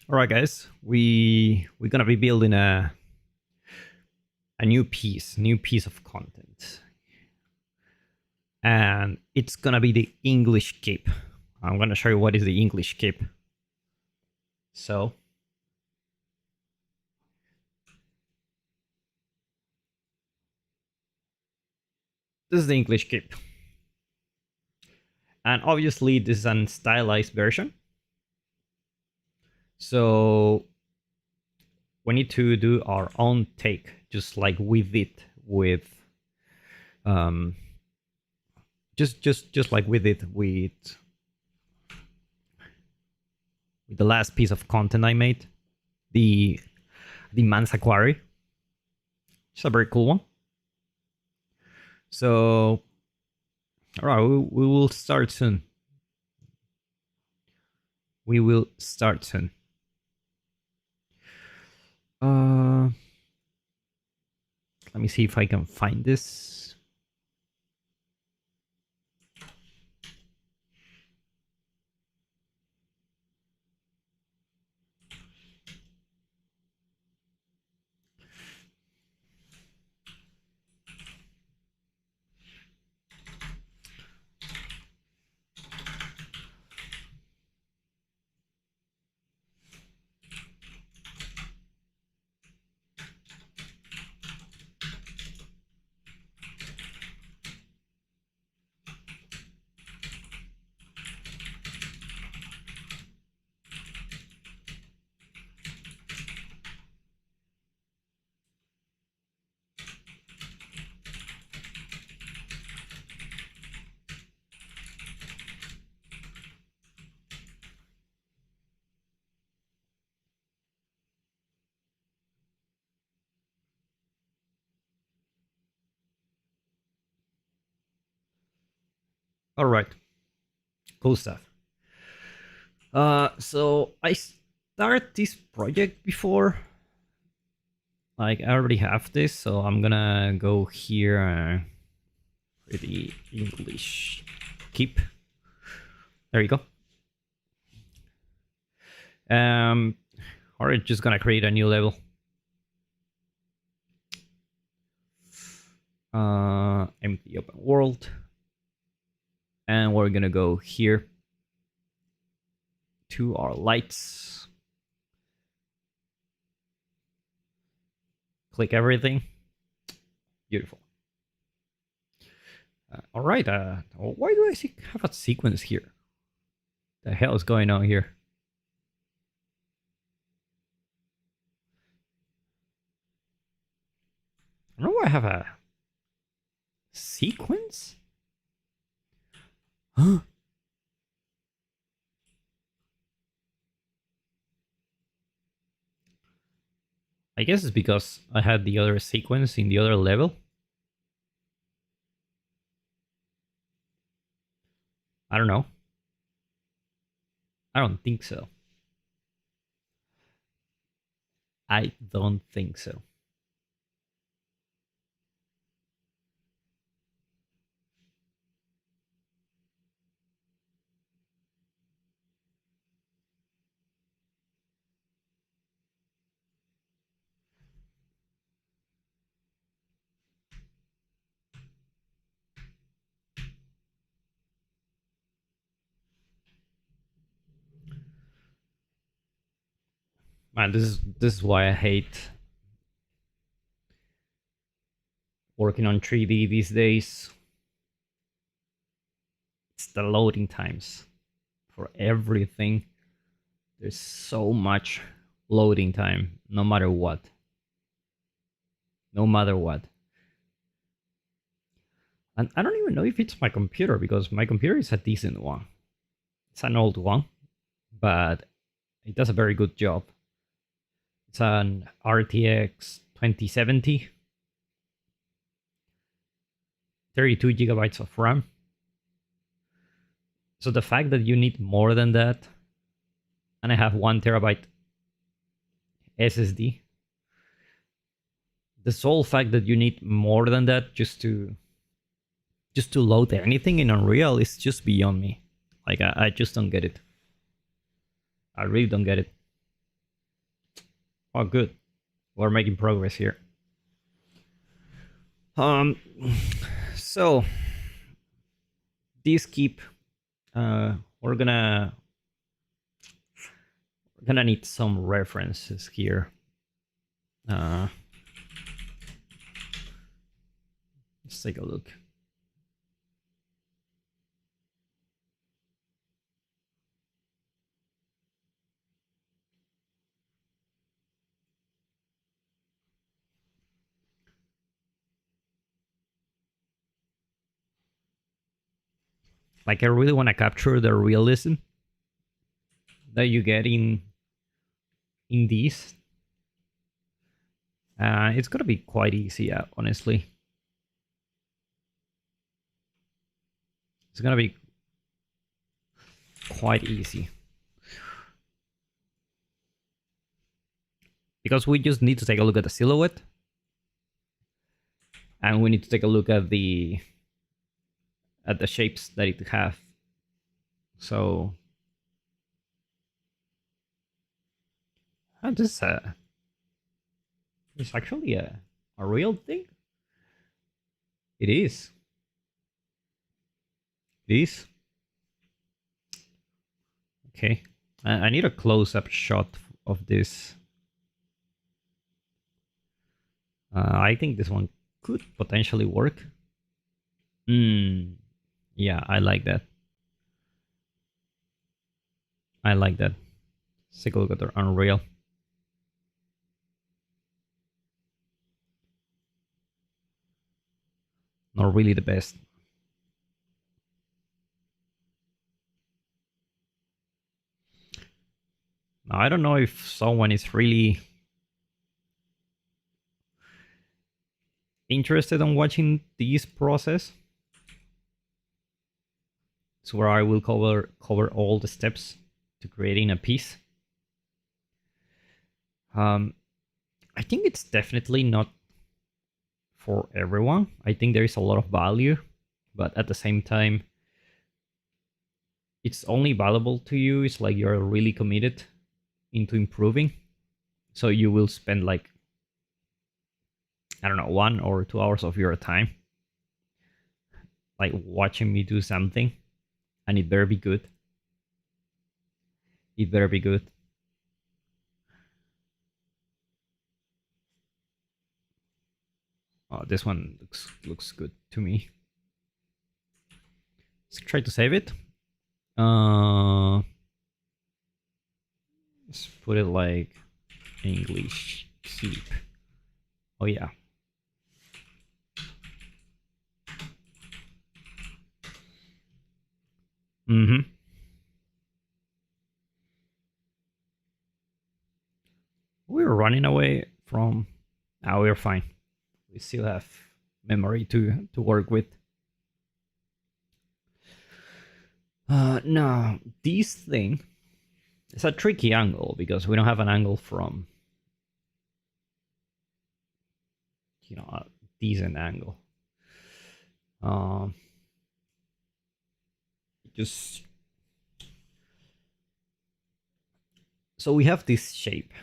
All right, guys, we're gonna be building a new piece of content, and it's gonna be the English cape. I'm gonna show you what is the English cape. So this is the English cape, and obviously this is an stylized version. So we need to do our own take, just like we did with just like we did with the last piece of content I made, the Mansa Quarry. It's a very cool one. So, all right, we will start soon. We will start soon. Let me see if I can find this. All right, cool stuff. So I started this project before. Like I already have this, so I'm gonna go here for the English keep. There you go. Alright, just gonna create a new level. Empty open world, and we're gonna go here to our lights. Click everything. Beautiful. All right. Why do I have a sequence here? The hell is going on here? I don't know why I have a sequence. Huh? I guess it's because I had the other sequence in the other level. I don't know. I don't think so. I don't think so. Man, this is why I hate working on 3D these days. It's the loading times for everything. There's so much loading time, no matter what. No matter what. And I don't even know if it's my computer, because my computer is a decent one. It's an old one, but it does a very good job. It's an RTX 2070, 32 gigabytes of RAM. So the fact that you need more than that, and I have 1 terabyte SSD, the sole fact that you need more than that just to load anything in Unreal is just beyond me. Like I just don't get it. I really don't get it. Oh, good. We're making progress here. Um, so this keep, we're gonna need some references here. Let's take a look. Like, I really want to capture the realism that you get in these. It's gonna be quite easy, honestly. It's gonna be quite easy because we just need to take a look at the silhouette, and we need to take a look at the shapes that it have. So this it's actually a real thing. It is. It is. Okay. I need a close-up shot of this. I think this one could potentially work. Yeah, I like that. I like that. Let's take a look at the Unreal. Not really the best. Now, I don't know if someone is really interested in watching this process. It's where I will cover all the steps to creating a piece. I think it's definitely not for everyone. I think there is a lot of value, but at the same time, it's only valuable to you. It's like you're really committed into improving. So you will spend like, I don't know, 1 or 2 hours of your time like watching me do something, and it better be good. It better be good. Oh, this one looks good to me. Let's try to save it. Let's put it like English keep. Oh yeah. We're running away from. Now we're fine. We still have memory to work with. Now this thing is a tricky angle because we don't have an angle from, a decent angle. Just so we have this shape.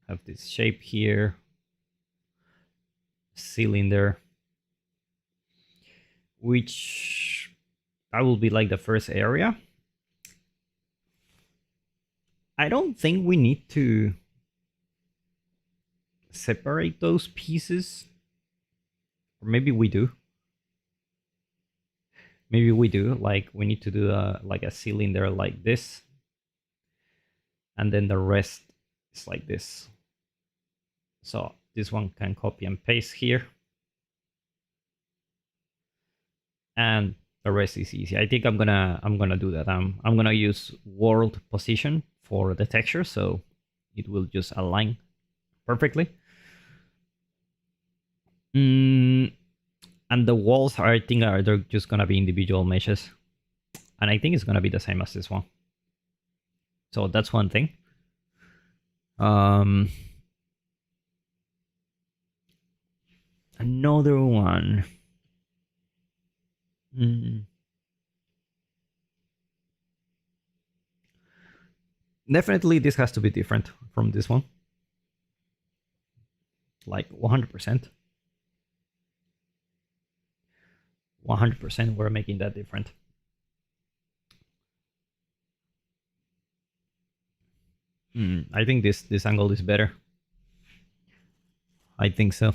Have this shape here, cylinder, which that will be like the first area. I don't think we need to separate those pieces, or maybe we do. Maybe we do. Like we need to do like a cylinder like this, and then the rest is like this. So this one can copy and paste here, and the rest is easy. I think I'm gonna do that. I'm gonna use world position for the texture, so it will just align perfectly. And the walls I think they're just gonna be individual meshes, and I think it's gonna be the same as this one. So that's one thing. Another one. Definitely this has to be different from this one. Like 100%. 100% we're making that different. I think this angle is better. I think so.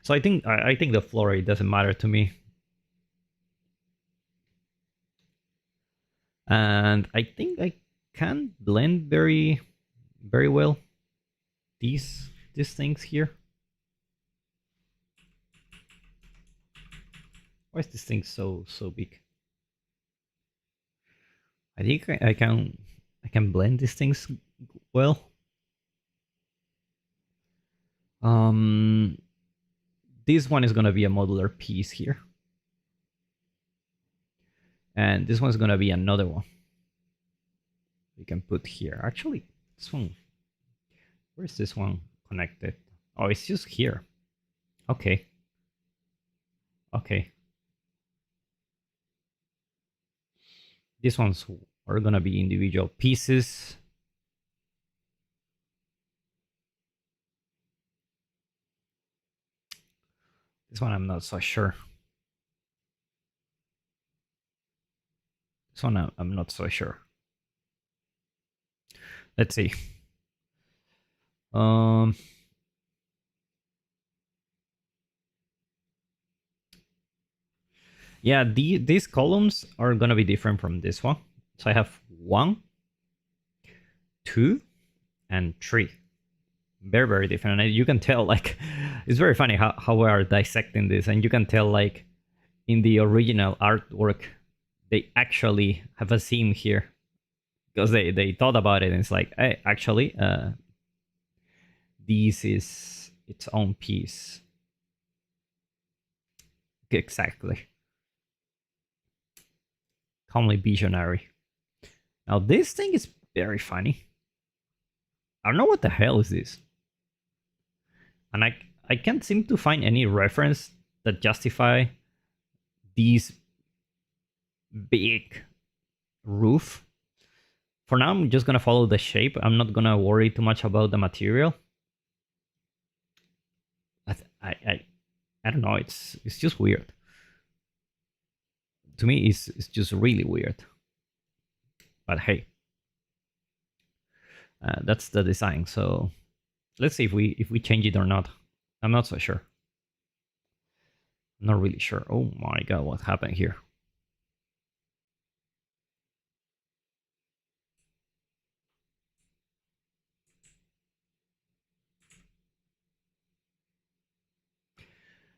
So I think the floor rate doesn't matter to me. And I think I can blend very well these things here. Why is this thing so big? I think I can blend these things well. This one is gonna be a modular piece here, and this one's gonna be another one. We can put here. Actually, this one. Where's this one connected? Oh, it's just here. Okay. Okay. These ones are gonna be individual pieces. This one I'm not so sure. This one I'm not so sure. Let's see. Yeah, these columns are gonna be different from this one. So I have 1, 2, and 3. Very different. And you can tell, like, it's very funny how we are dissecting this, and you can tell, like, in the original artwork, they actually have a seam here because they thought about it, and it's like, hey, actually, this is its own piece. Exactly. Calmly visionary. Now this thing is very funny. I don't know what the hell is this. And I can't seem to find any reference that justify these big roof. For now, I'm just gonna follow the shape. I'm not gonna worry too much about the material. I don't know. It's just weird. To me, it's just really weird. But hey, that's the design. So let's see if we change it or not. I'm not so sure. I'm not really sure. Oh my god, what happened here?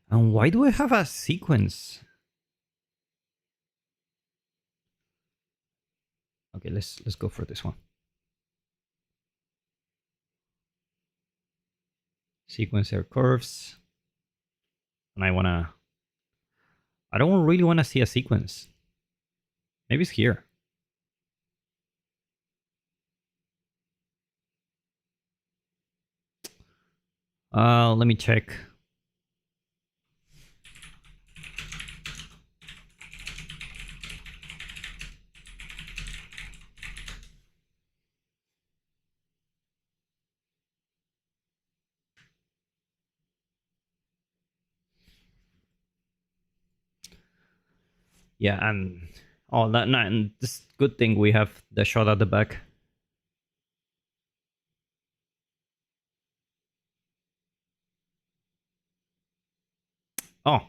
And why do I have a sequence? Okay, let's go for this one. Sequencer curves. And I don't really wanna see a sequence. Maybe it's here. Let me check. Yeah, and oh, that no, and this good thing we have the shot at the back. Oh,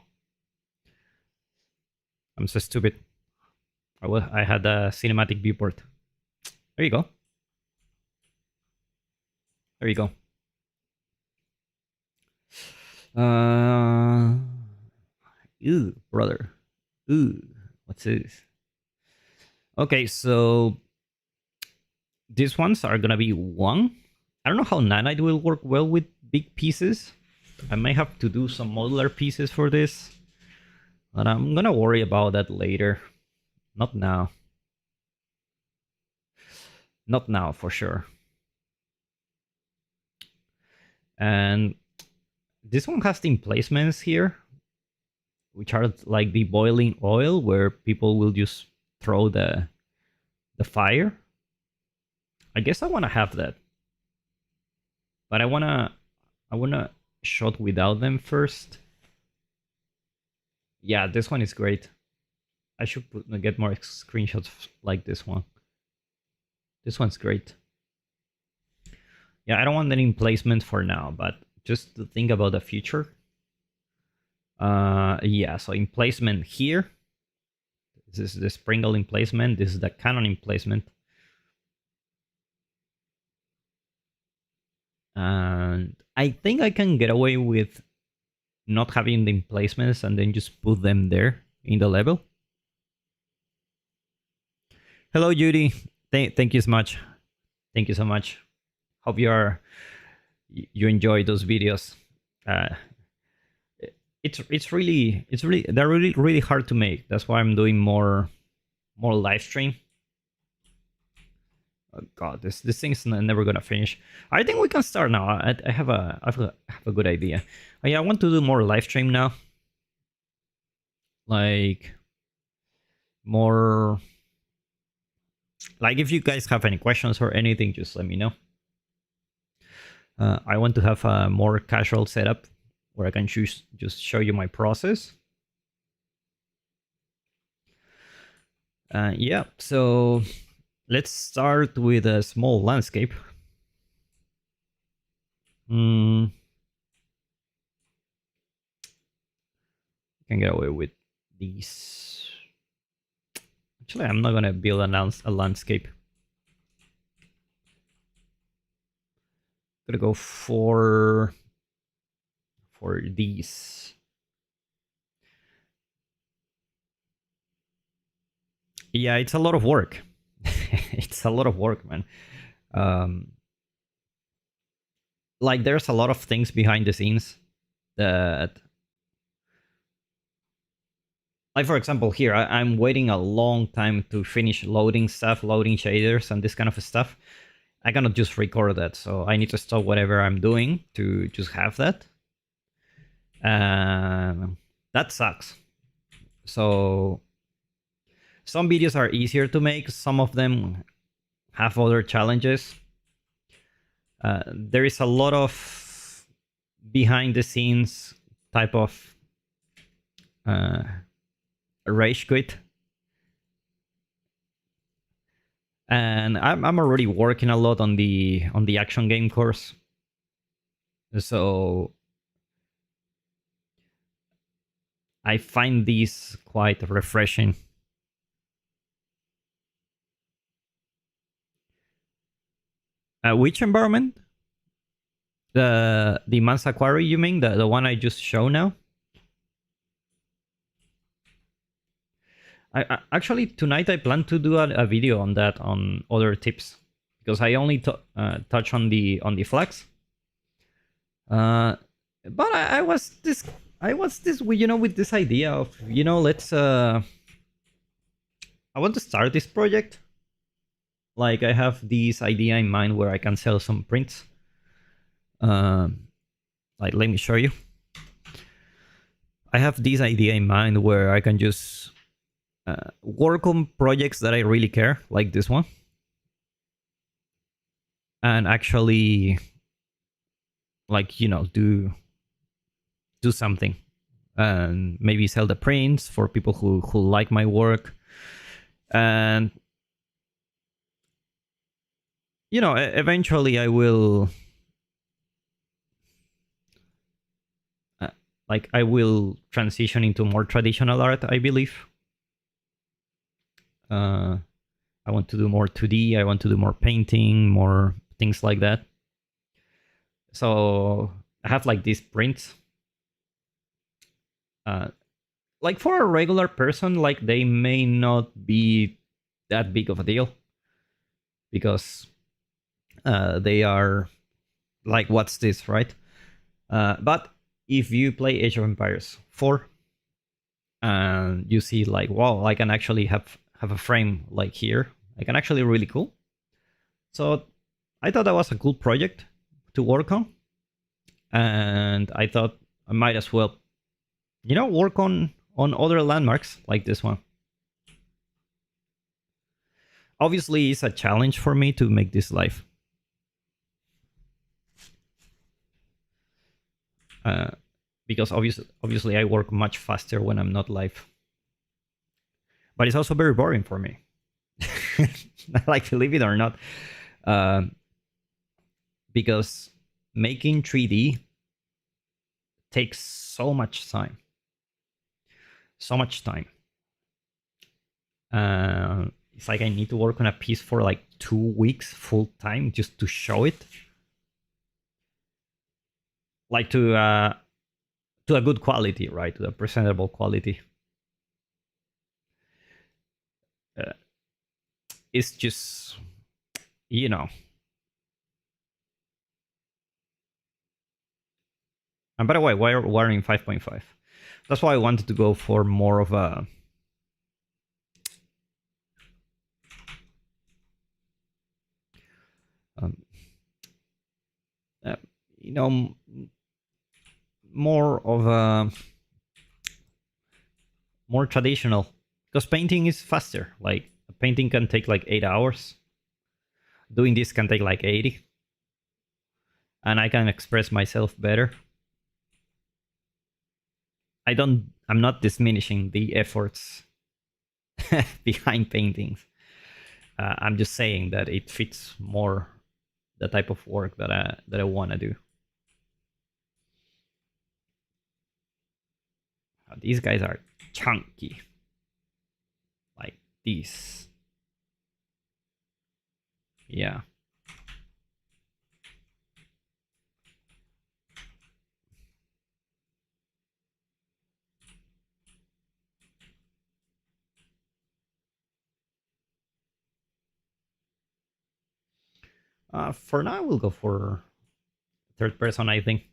I'm so stupid. I had a cinematic viewport. There you go. There you go. Ew, brother. Ooh, what's this? Okay, so these ones are gonna be 1. I don't know how nanite will work well with big pieces. I may have to do some modular pieces for this, but I'm gonna worry about that later. Not now. Not now, for sure. And this one has the emplacements here, which are like the boiling oil where people will just throw the fire. I guess I want to have that, but I wanna shot without them first. Yeah, this one is great. I should get more screenshots like this one. This one's great. Yeah, I don't want any emplacement for now, but just to think about the future. Yeah, so emplacement here. This is the Springle emplacement. This is the cannon emplacement. And I think I can get away with not having the emplacements and then just put them there in the level. Hello, Judy. Thank you so much. Thank you so much. Hope you enjoy those videos. It's really they're really hard to make. That's why I'm doing more live stream. Oh God, this thing's never gonna finish. I think we can start now. I have a good idea. Oh, yeah, I want to do more live stream now. Like more. Like if you guys have any questions or anything, just let me know. I want to have a more casual setup where I can just show you my process. Yeah, so let's start with a small landscape. Can get away with these. Actually, I'm not gonna build a landscape. Gonna go for these. Yeah, it's a lot of work. It's a lot of work, man. Like there's a lot of things behind the scenes that, like for example here, I'm waiting a long time to finish loading stuff, loading shaders and this kind of stuff. I cannot just record that, so I need to stop whatever I'm doing to just have that. That sucks. So some videos are easier to make, some of them have other challenges. There is a lot of behind the scenes type of rage quit. And I'm already working a lot on the action game course. So I find these quite refreshing. Which environment? The Mansa Quarry, you mean? The one I just show now? Actually, tonight I plan to do a video on that, on other tips, because I only touch on the flags. But I was this with this idea of let's I want to start this project. Like I have this idea in mind where I can sell some prints. Like let me show you. I have this idea in mind where I can just work on projects that I really care, like this one, and actually like do something and maybe sell the prints for people who like my work. And eventually I will I will transition into more traditional art, I believe. I want to do more 2D, I want to do more painting, more things like that. So I have like these prints. Like for a regular person, like they may not be that big of a deal, because they are like, what's this, right? But if you play Age of Empires 4 and you see like, wow, I can actually have a frame like here, I can actually really cool. So I thought that was a cool project to work on, and I thought I might as well work on on other landmarks like this one. Obviously, it's a challenge for me to make this live. Because obviously I work much faster when I'm not live. But it's also very boring for me. Like, believe it or not. Because making 3D takes so much time. So much time. It's like I need to work on a piece for like 2 weeks full time just to show it. Like to a good quality, right? To a presentable quality. It's just, you know. And by the way, we're in 5.5. That's why I wanted to go for more of a you know, more of a more traditional, because painting is faster. Like, a painting can take like 8 hours. Doing this can take like 80, and I can express myself better. I'm not diminishing the efforts behind paintings. I'm just saying that it fits more the type of work that I want to do. These guys are chunky, like these. Yeah. For now, we'll go for third person, I think.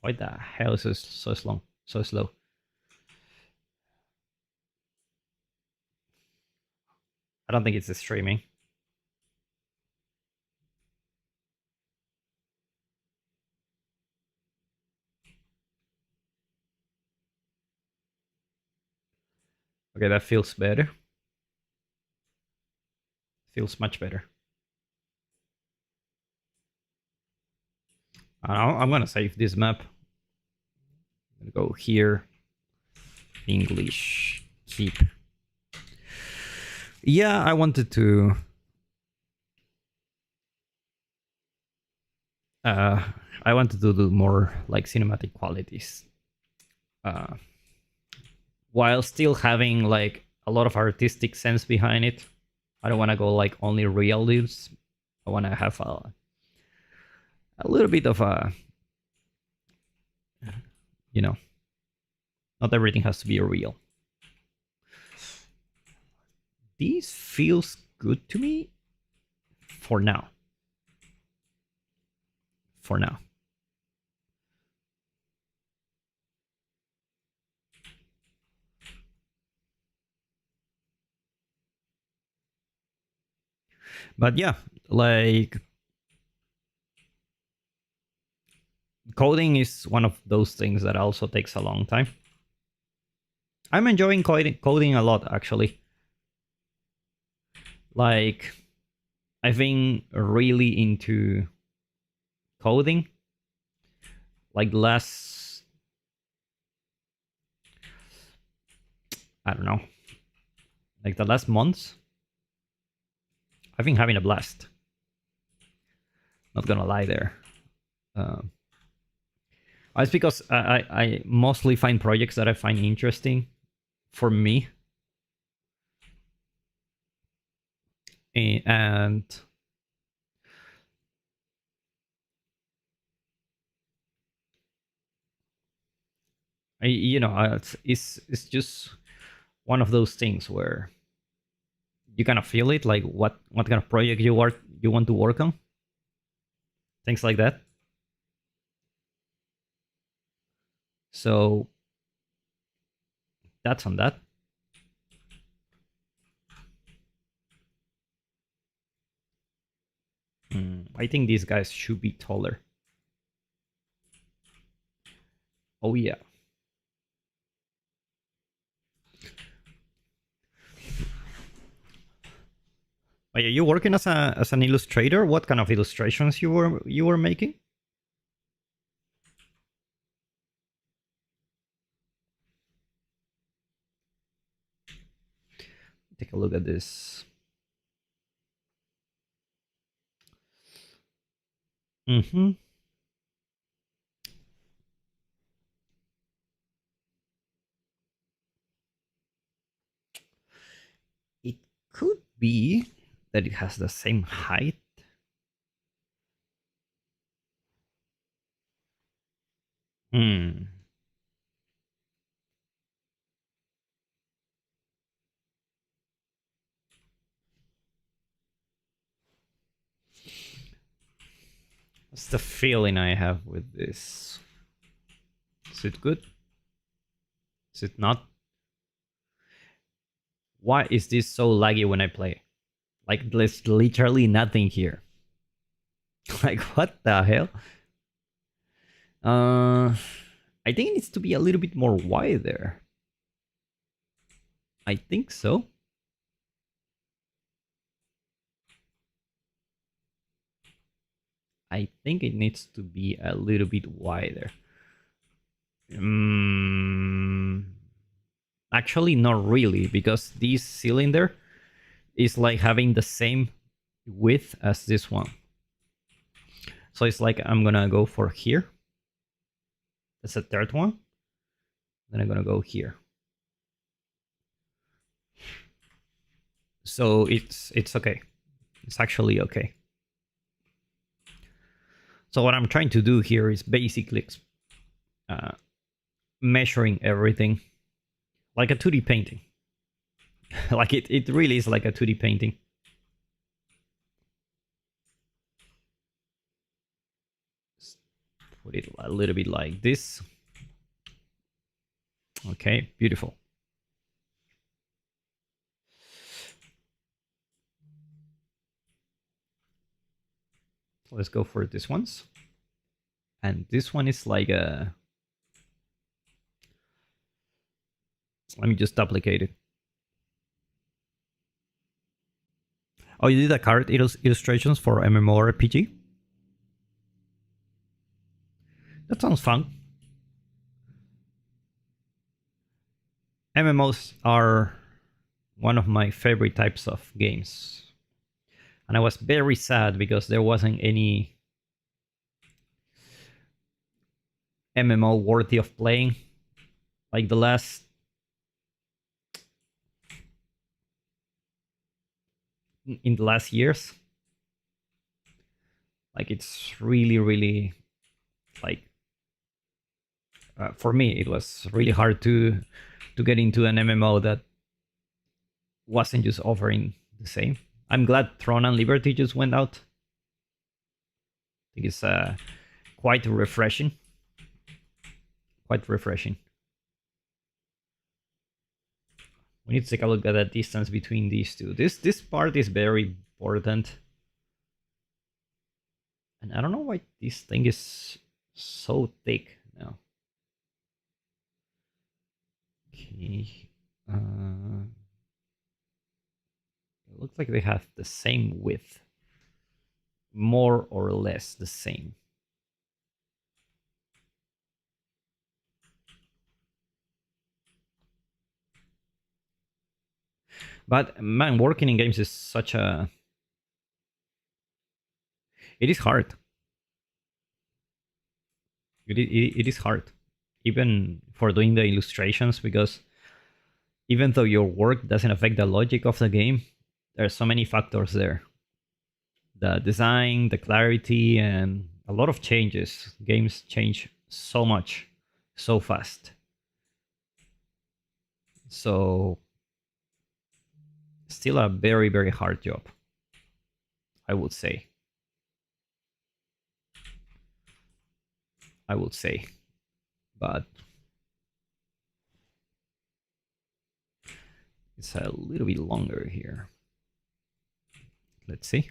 Why the hell is this so slow? So slow. I don't think it's the streaming. Okay, that feels better. Feels much better. I'm gonna save this map. I'm gonna go here. English. Keep. Yeah, I wanted to do more like cinematic qualities, while still having like a lot of artistic sense behind it. I don't want to go like only real lives. I want to have a little bit of a, you know, not everything has to be real. This feels good to me for now. For now. But yeah, like, coding is one of those things that also takes a long time. I'm enjoying coding a lot, actually. Like, I've been really into coding. Like, last, I don't know, like the last months, I've been having a blast. Not gonna lie there. It's because I mostly find projects that I find interesting for me. And it's just one of those things where you kind of feel it, like what kind of project you want to work on, things like that. So that's on that. I think these guys should be taller. Oh yeah. Are you working as an illustrator? What kind of illustrations you were making? Take a look at this. Mm-hmm. It could be that it has the same height. Hmm. What's the feeling I have with this? Is it good? Is it not? Why is this so laggy when I play? Like, there's literally nothing here. Like, what the hell? I think it needs to be a little bit more wide there. I think so. I think it needs to be a little bit wider. Actually, not really, because this cylinder is like having the same width as this one. So it's like I'm gonna go for here. That's a third one. Then I'm gonna go here. So it's okay. It's actually okay. So what I'm trying to do here is basically measuring everything like a 2D painting. Like it really is like a 2D painting. Put it a little bit like this. Okay, beautiful. Let's go for this ones. And this one is like a... Let me just duplicate it. Oh, you did a card illustrations for MMORPG? That sounds fun. MMOs are one of my favorite types of games. And I was very sad because there wasn't any MMO worthy of playing. Like the last... in the last years. Like it's really, really... like... for me, it was really hard to get into an MMO that wasn't just offering the same. I'm glad Throne and Liberty just went out. I think it's quite refreshing. Quite refreshing. We need to take a look at the distance between these two. This part is very important. And I don't know why this thing is so thick now. Okay. It looks like they have the same width. More or less the same. But man, working in games is such a... it is hard. It is hard. Even for doing the illustrations, because even though your work doesn't affect the logic of the game, there are so many factors there. The design, the clarity, and a lot of changes. Games change so much, so fast. So, still a very, very hard job, I would say. I would say. But it's a little bit longer here. Let's see.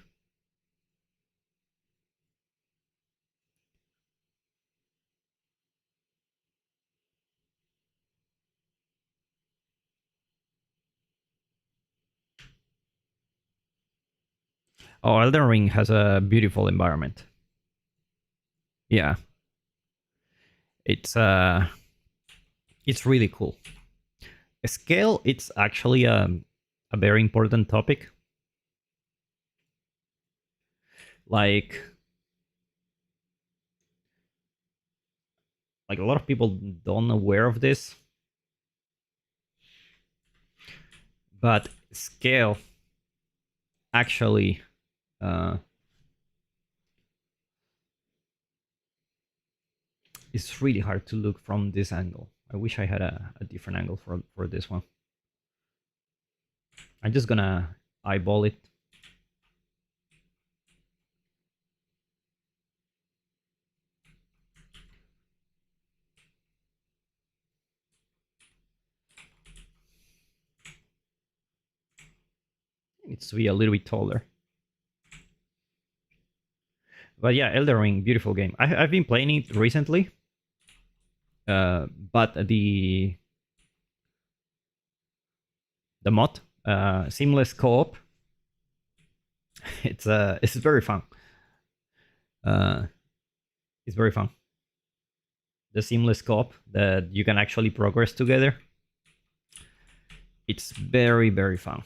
Oh, Elden Ring has a beautiful environment. Yeah, it's uh, it's really cool. Scale, it's actually a very important topic. Like like a lot of people don't aware of this, but scale actually uh, is really hard to look from this angle. I wish I had a different angle for this one. I'm just gonna eyeball it. It needs to be a little bit taller. But yeah, Elden Ring, beautiful game. I've been playing it recently, but the mod, seamless co-op, it's very fun. Uh, it's very fun. The seamless co-op that you can actually progress together. It's very, very fun.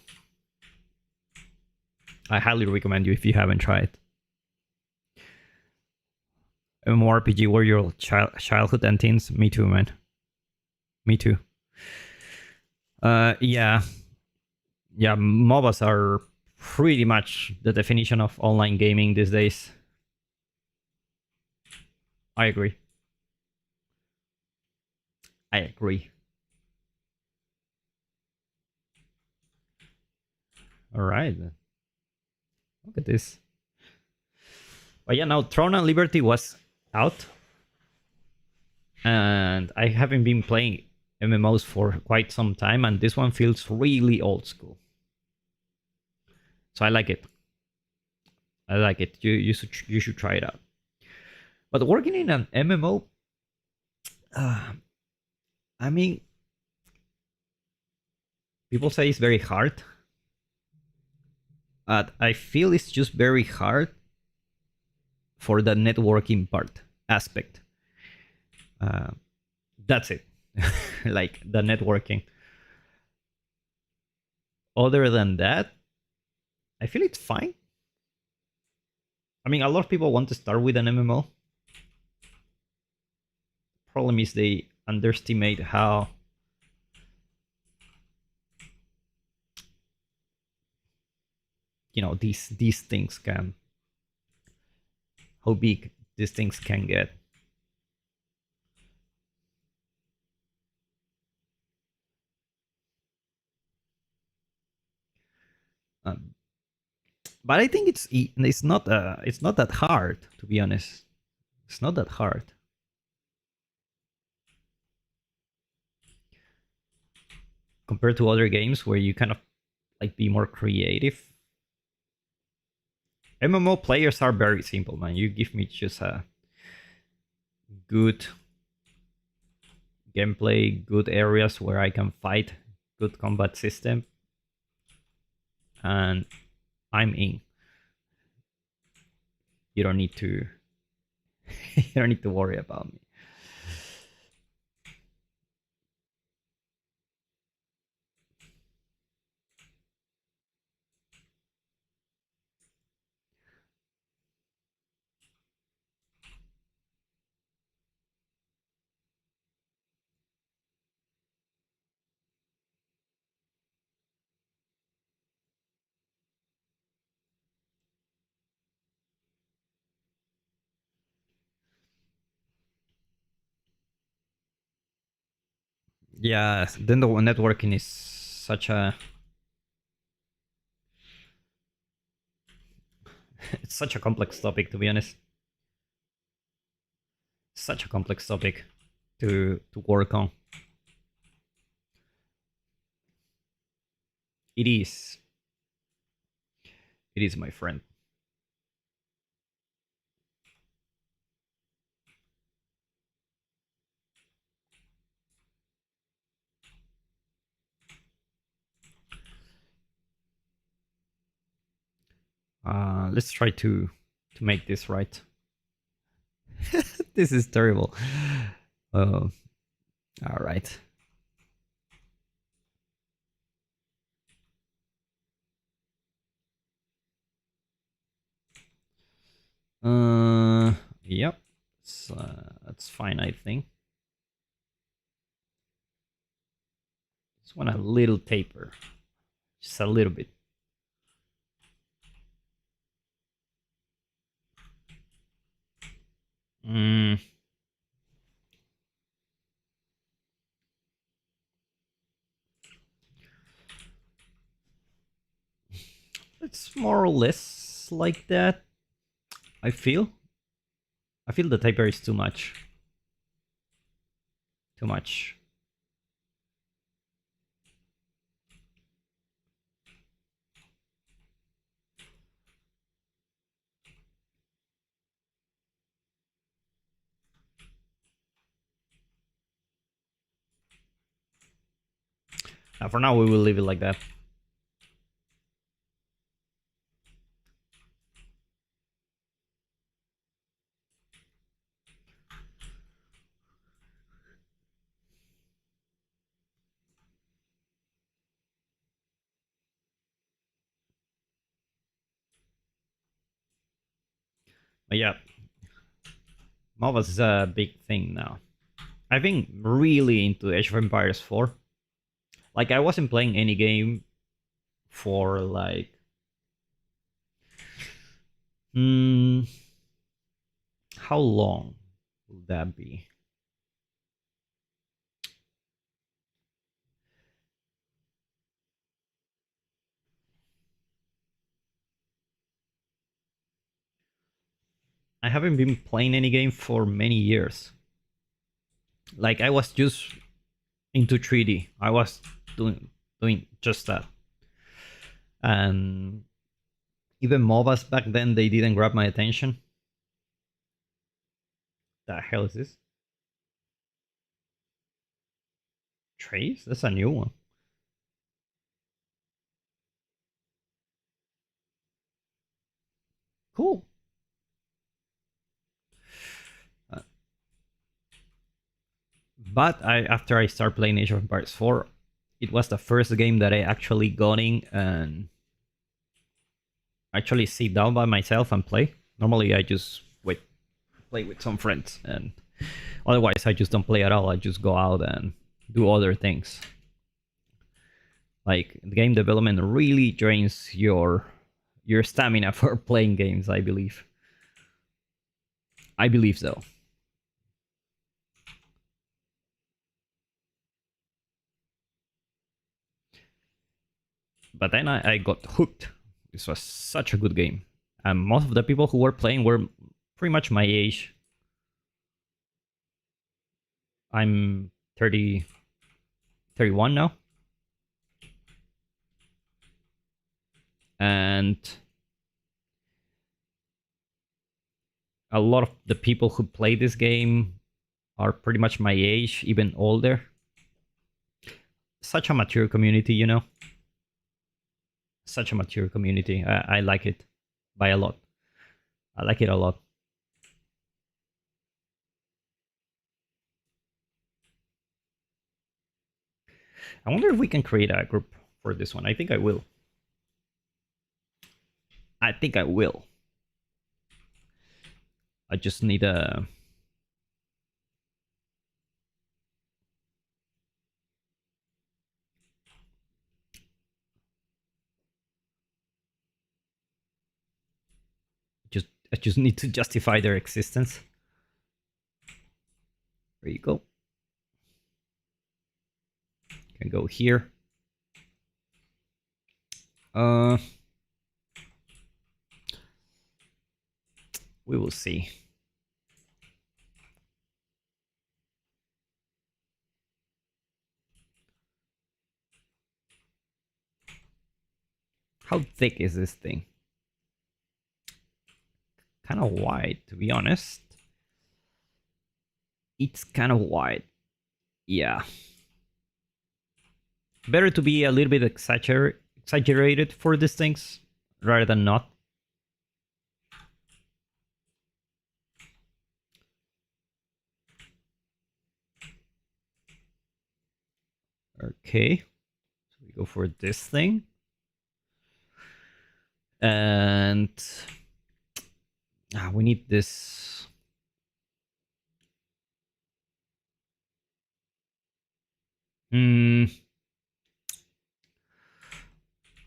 I highly recommend you if you haven't tried. MMORPG were your childhood and teens. Me too, man. Me too. Yeah, yeah. MOBAs are pretty much the definition of online gaming these days. I agree. I agree. All right. Look at this. But yeah, now Throne and Liberty was out, and I haven't been playing MMOs for quite some time, and this one feels really old school. So I like it. I like it. You should try it out. But working in an MMO, I mean, people say it's very hard, but I feel it's just very hard for the networking part aspect. Uh, that's it. Like the networking. Other than that, I feel it's fine. I mean, a lot of people want to start with an MMO. Problem is they underestimate how these things can, how big these things can get. Um, but I think it's not that hard, to be honest. It's not that hard. Compared to other games where you kind of like be more creative. MMO players are very simple, man. You give me just a good gameplay, good areas where I can fight, good combat system, and I'm in. You don't need to you don't need to worry about me. Yeah, then the networking is such a it's such a complex topic, to be honest. Such a complex topic to work on. It is. It is, my friend. Let's try to make this right. This is terrible. All right. Yep. That's fine, I think. Just want a little taper, just a little bit. It's more or less like that. I feel the taper is too much. Too much. For now, we will leave it like that. But yeah, MOBAs is a big thing now. I've been really into Age of Empires 4. Like, I wasn't playing any game for like... how long will that be? I haven't been playing any game for many years. Like, I was just into 3D. I was doing just that. And even MOBAs back then, they didn't grab my attention. The hell is this? Trace? That's a new one. Cool. But after I started playing Age of Empires 4, it was the first game that I actually got in and actually sit down by myself and play. Normally, I just play with some friends, and otherwise, I just don't play at all. I just go out and do other things. Like, the game development really drains your stamina for playing games, I believe. I believe so. But then I got hooked. This was such a good game. And most of the people who were playing were pretty much my age. I'm 31 now. And a lot of the people who play this game are pretty much my age, even older. Such a mature community, you know? Such a mature community. I like it by a lot. I like it a lot. I wonder if we can create a group for this one. I think I will. I think I will. I just need a... I just need to justify their existence. There you go. Can go here. We will see. How thick is this thing? Kind of wide, to be honest. It's kind of wide. Yeah. Better to be a little bit exaggerated for these things rather than not. Okay, so we go for this thing. And we need this. I'm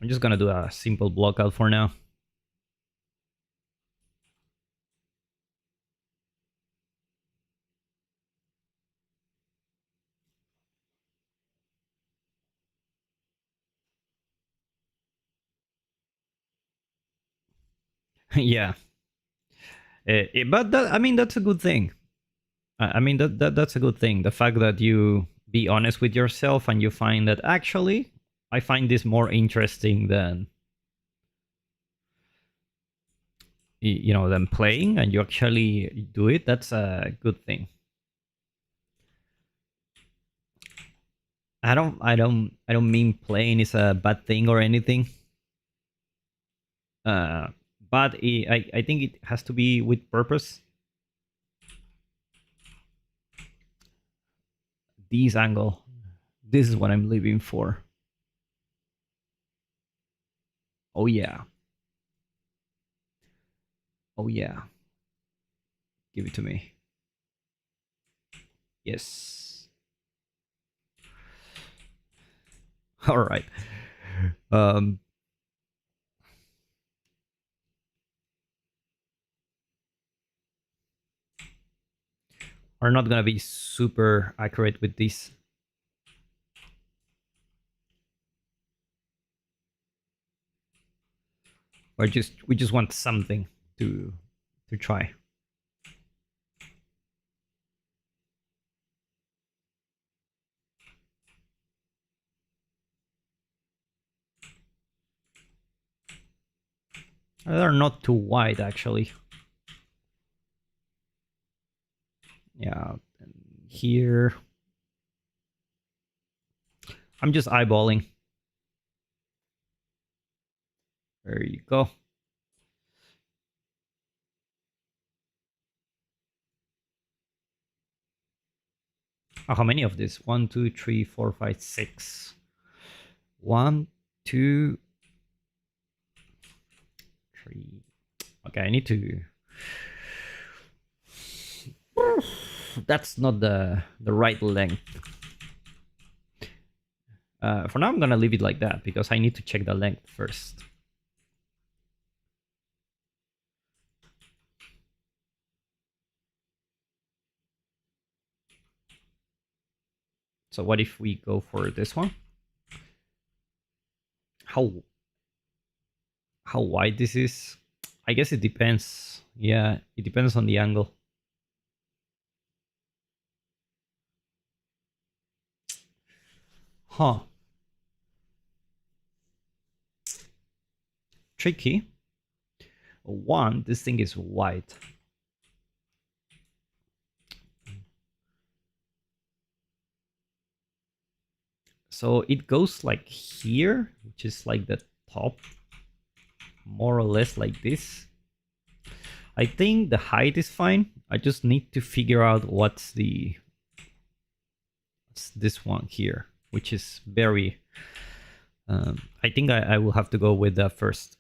just gonna do a simple blockout for now. Yeah. But that, I mean, that's a good thing. I mean, that's a good thing. The fact that you be honest with yourself and you find that actually, I find this more interesting than than playing, and you actually do it. That's a good thing. I don't mean playing is a bad thing or anything. Uh, but I think it has to be with purpose. This angle, this is what I'm living for. Oh yeah. Oh yeah. Give it to me. Yes. All right. Um, are not gonna be super accurate with this. We just want something to try. They're not too wide actually. Yeah, here I'm just eyeballing. There you go. Oh, how many of this? 1, 2, 3, 4, 5, 6. 1, 2, 3. Okay, I need to. That's not the right length. For now, I'm gonna leave it like that because I need to check the length first. So what if we go for this one? How wide this is? I guess it depends. Yeah, it depends on the angle. Huh. Tricky. One, this thing is wide. So it goes like here, which is like the top, more or less like this. I think the height is fine. I just need to figure out what's this one here, which is very. I think I will have to go with that first.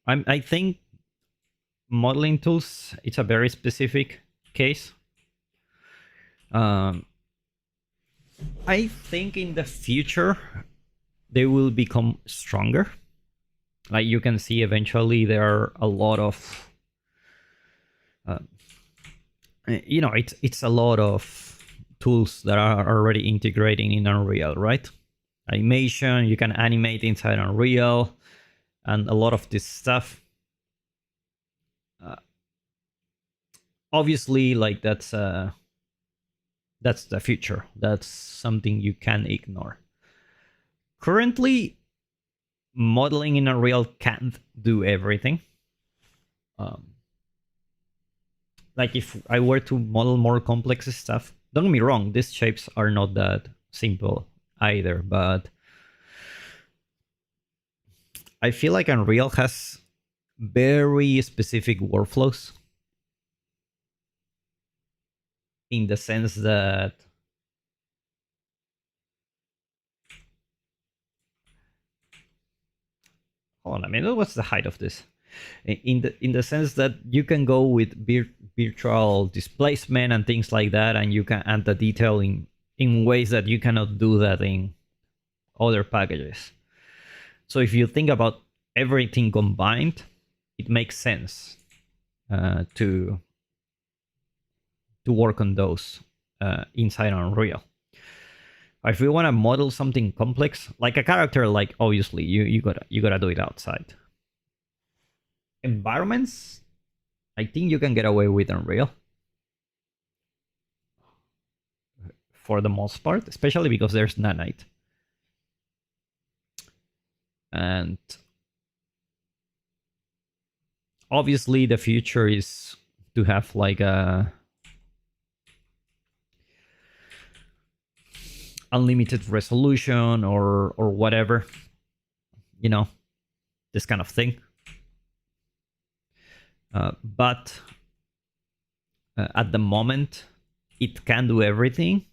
I think modeling tools, it's a very specific case. I think in the future they will become stronger. Like you can see, eventually there are a lot of, it's a lot of tools that are already integrating in Unreal, right? Animation, you can animate inside Unreal, and a lot of this stuff. Obviously, like that's the future. That's something you can't ignore. Currently, modeling in Unreal can't do everything. Like if I were to model more complex stuff, don't get me wrong, these shapes are not that simple either, but I feel like Unreal has very specific workflows in the sense that hold on a minute, what's the height of this? In the sense that you can go with virtual displacement and things like that, and you can add the detail in ways that you cannot do that in other packages. So if you think about everything combined, it makes sense to work on those inside Unreal. If we want to model something complex, like a character, like obviously you gotta do it outside. Environments, I think you can get away with Unreal for the most part, especially because there's nanite. And obviously the future is to have like a unlimited resolution or whatever, you know, this kind of thing. But at the moment, it can do everything.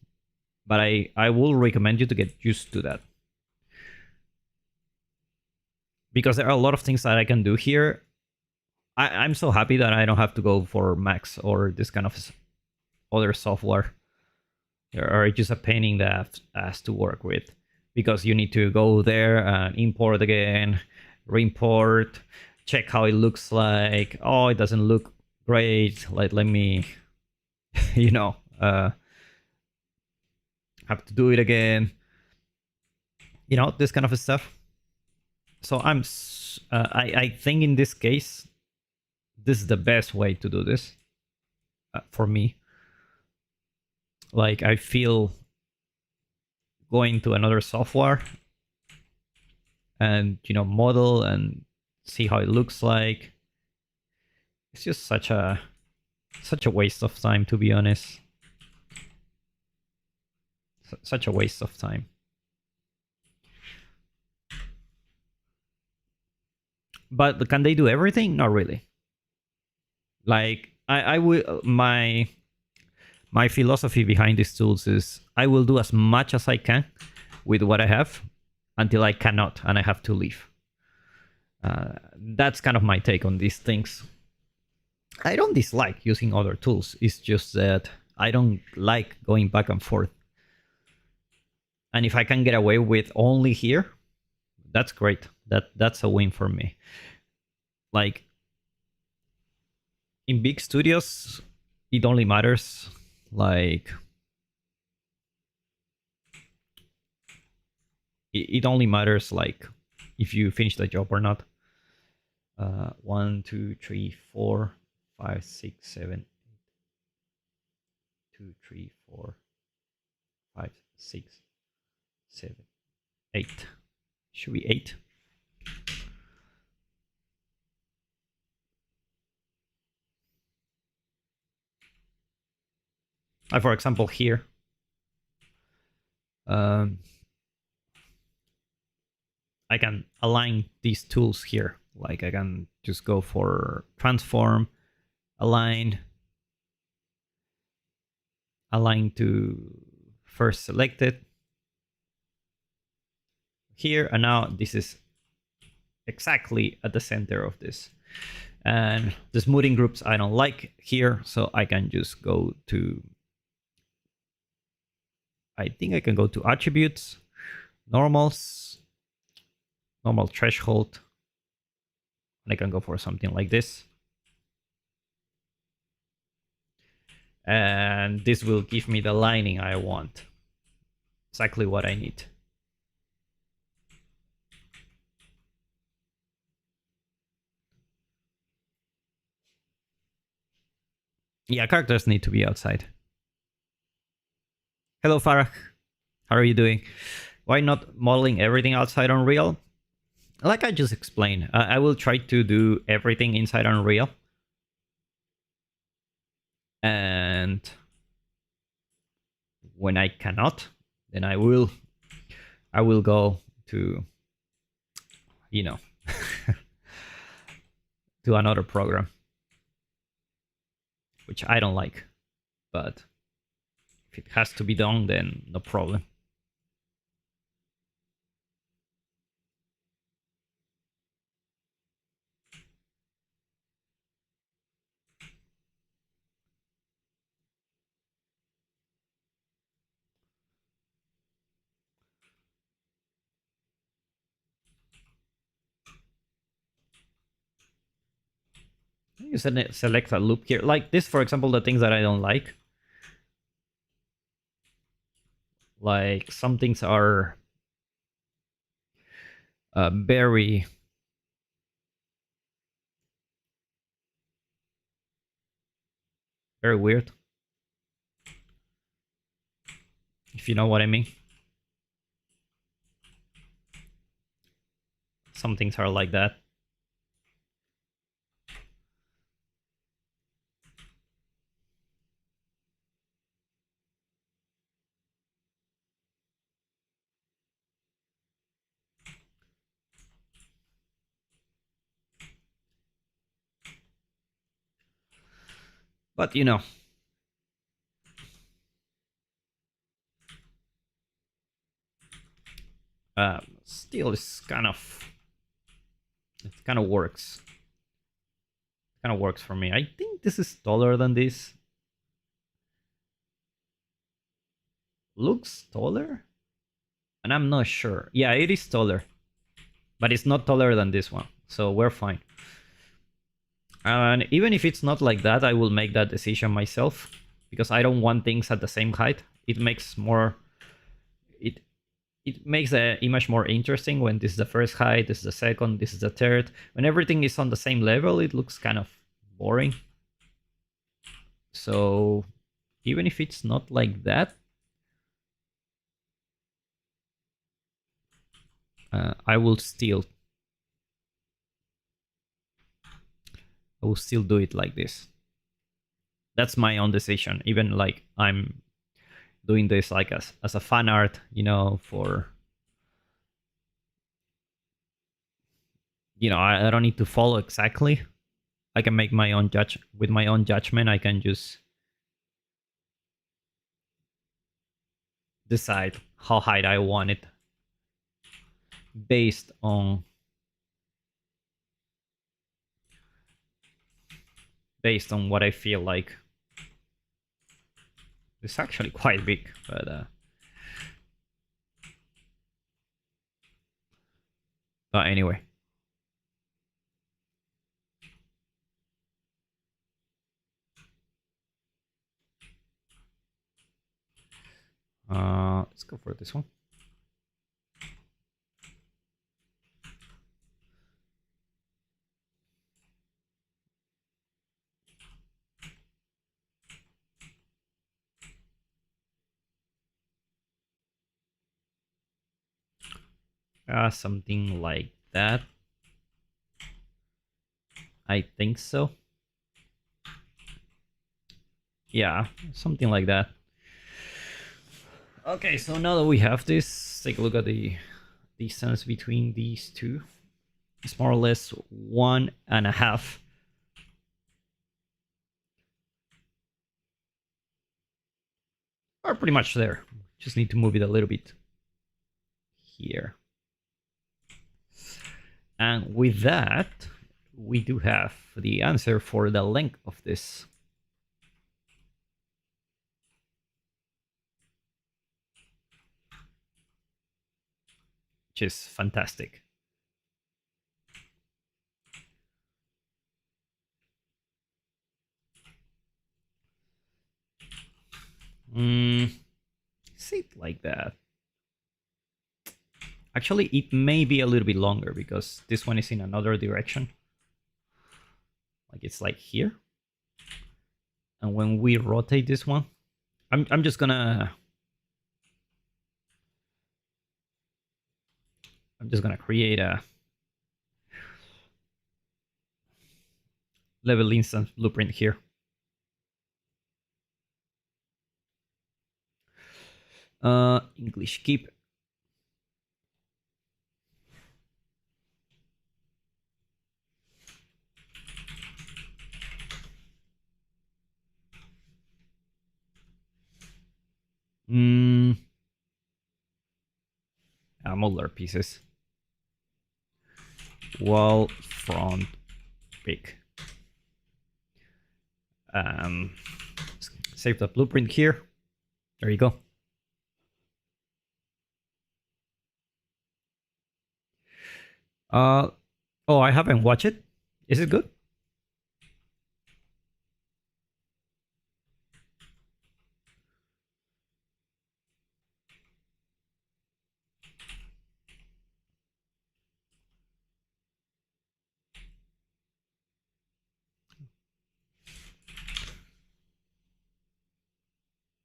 But I will recommend you to get used to that. Because there are a lot of things that I can do here. I'm so happy that I don't have to go for Max or this kind of other software. Or just a pain in the ass to work with. Because you need to go there and import again, re-import, check how it looks like. Oh, it doesn't look great. Like, let me, you know, have to do it again. You know, this kind of stuff. So I think in this case, this is the best way to do this for me. Like, I feel going to another software and, you know, model and see how it looks like. It's just such a waste of time, to be honest. Such a waste of time. But can they do everything? Not really. Like, I will, my philosophy behind these tools is I will do as much as I can with what I have until I cannot and I have to leave. That's kind of my take on these things. I don't dislike using other tools. It's just that I don't like going back and forth. And if I can get away with only here, that's great. That's a win for me. Like, in big studios, it only matters like it only matters like if you finish the job or not. 1 2 3 4 5 6 7 2 3 4 5 6 7 8. Should be 8. For example, here, I can align these tools here. Like, I can just go for transform, align to first selected here, and now this is exactly at the center of this. And the smoothing groups I don't like here, so I can just go to, I think I can go to attributes, normals, normal threshold, and I can go for something like this. And this will give me the lining I want. Exactly what I need. Yeah, characters need to be outside. Hello, Farah. How are you doing? Why not modeling everything outside Unreal? Like I just explained, I will try to do everything inside Unreal. And when I cannot, then I will go to, you know, to another program, which I don't like. But if it has to be done, then no problem. You select a loop here. Like this, for example, the things that I don't like. Like some things are very very weird, if you know what I mean. Some things are like that. But you know, still it's kind of works. Kind of works for me. I think this is taller than this. Looks taller, and I'm not sure. Yeah, it is taller, but it's not taller than this one, so we're fine. And even if it's not like that, I will make that decision myself because I don't want things at the same height. It makes more it makes the image more interesting when this is the first height, this is the second, this is the third. When everything is on the same level, it looks kind of boring. So even if it's not like that, I will still do it like this. That's my own decision. Even like I'm doing this like as a fan art, you know, for I don't need to follow exactly. I can make my own with my own judgment. I can just decide how high I want it based on what I feel like. It's actually quite big, but anyway. Let's go for this one. Something like that. I think so. Yeah, something like that. Okay, so now that we have this, take a look at the distance between these two. It's more or less 1.5. Are pretty much there. Just need to move it a little bit here. And with that, we do have the answer for the length of this. Which is fantastic. See it like that. Actually, it may be a little bit longer because this one is in another direction. Like it's like here. And when we rotate this one, I'm just gonna create a level instance blueprint here. English keep. Mm, modular pieces. Wall, front, big. Um, save the blueprint here. There you go. Oh, I haven't watched it. Is it good?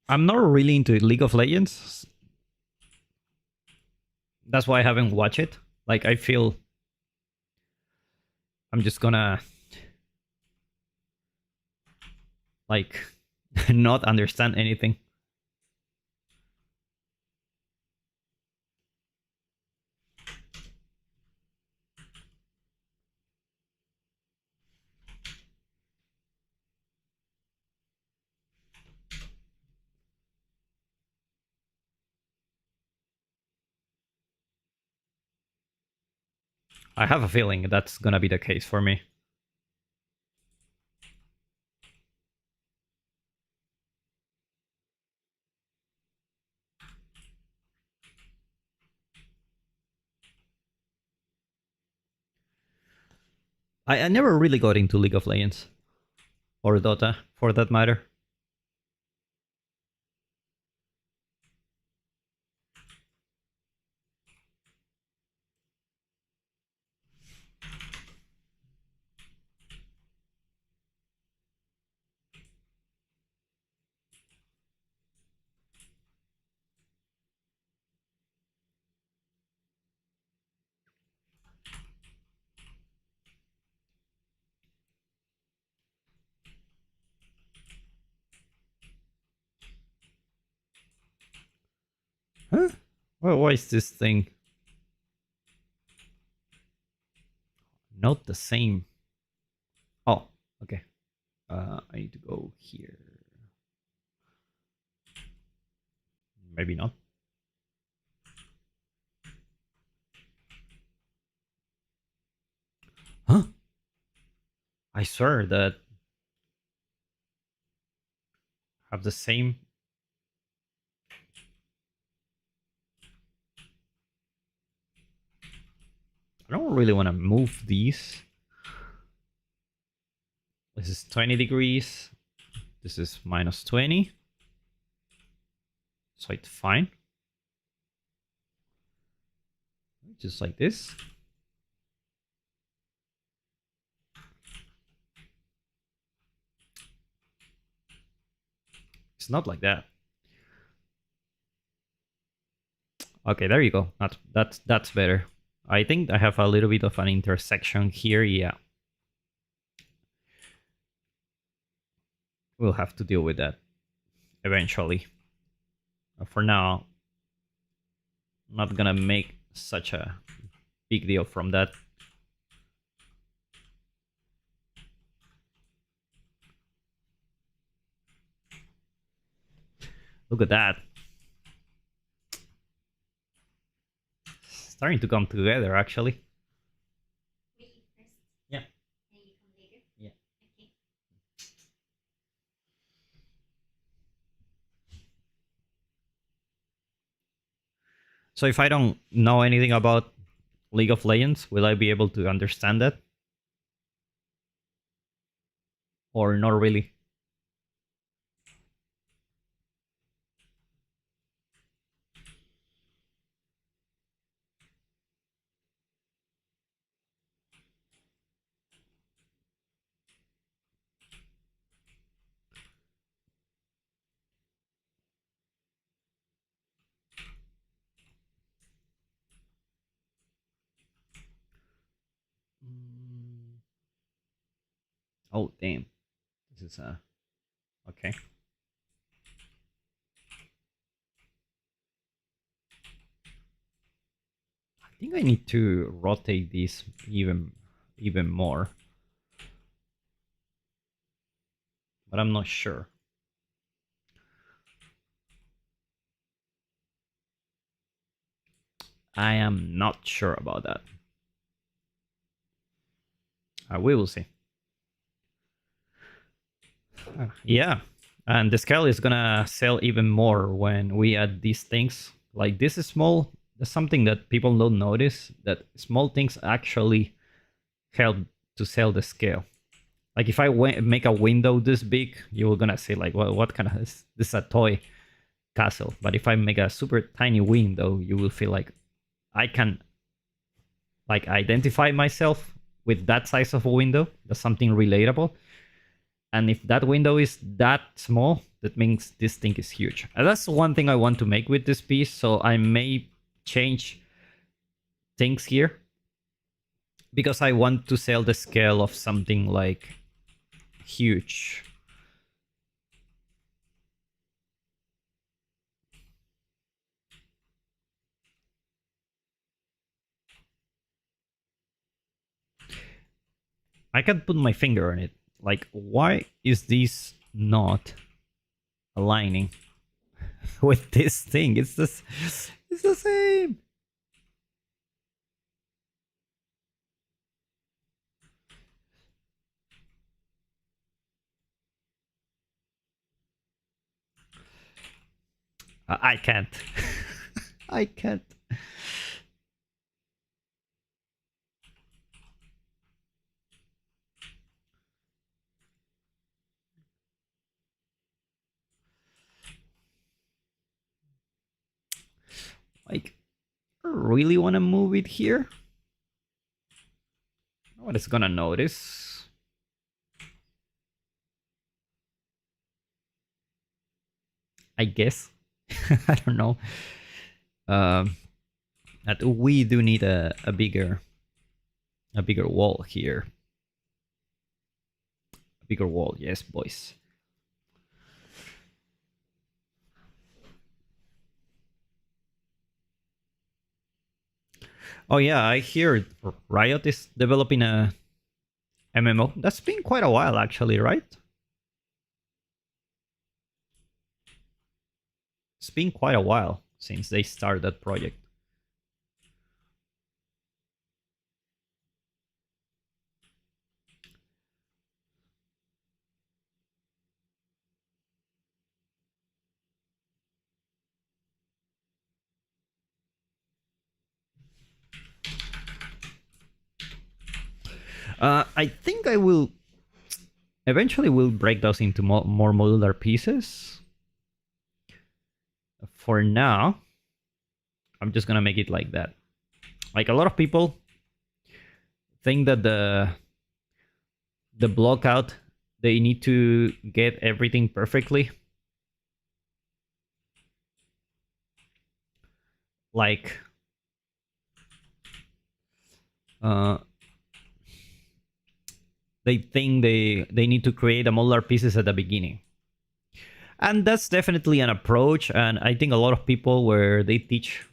I'm not really into League of Legends. That's why I haven't watched it. Like, I feel I'm just gonna like not understand anything. I have a feeling that's gonna be the case for me. I never really got into League of Legends or Dota for that matter. Huh? Well, why is this thing not the same? Oh, okay. I need to go here. Maybe not. Huh? I swear that have the same. I don't really want to move these. This is 20 degrees. This is minus 20. So it's fine. Just like this. It's not like that. Okay, there you go. That's better. I think I have a little bit of an intersection here. Yeah. We'll have to deal with that eventually. For now, I'm not gonna make such a big deal from that. Look at that. Starting to come together, actually. Yeah. Yeah. So if I don't know anything about League of Legends, will I be able to understand that? Or not really? Oh, damn. This is okay. I think I need to rotate this even more. But I'm not sure. I am not sure about that. We will see. Yeah, and the scale is gonna sell even more when we add these things. Like this is small. That's something that people don't notice. That small things actually help to sell the scale. Like if I make a window this big, you're gonna say like, well, what kind of this is a toy castle? But if I make a super tiny window, you will feel like I can like identify myself with that size of a window. That's something relatable. And if that window is that small, that means this thing is huge. And that's one thing I want to make with this piece. So I may change things here because I want to sell the scale of something like huge. I can put my finger on it. Like, why is this not aligning with this thing? It's this. It's the same. I can't. I can't. Like, I really want to move it here. What is gonna notice? I guess. I don't know. Um, that we do need a bigger wall here. A bigger wall, yes, boys. Oh yeah, I hear Riot is developing a MMO. That's been quite a while, actually, right? It's been quite a while since they started that project. I think I will eventually will break those into more modular pieces. For now, I'm just gonna make it like that. Like a lot of people think that the blockout they need to get everything perfectly. Like uh, they think they need to create a modular pieces at the beginning, and that's definitely an approach. And I think a lot of people where they teach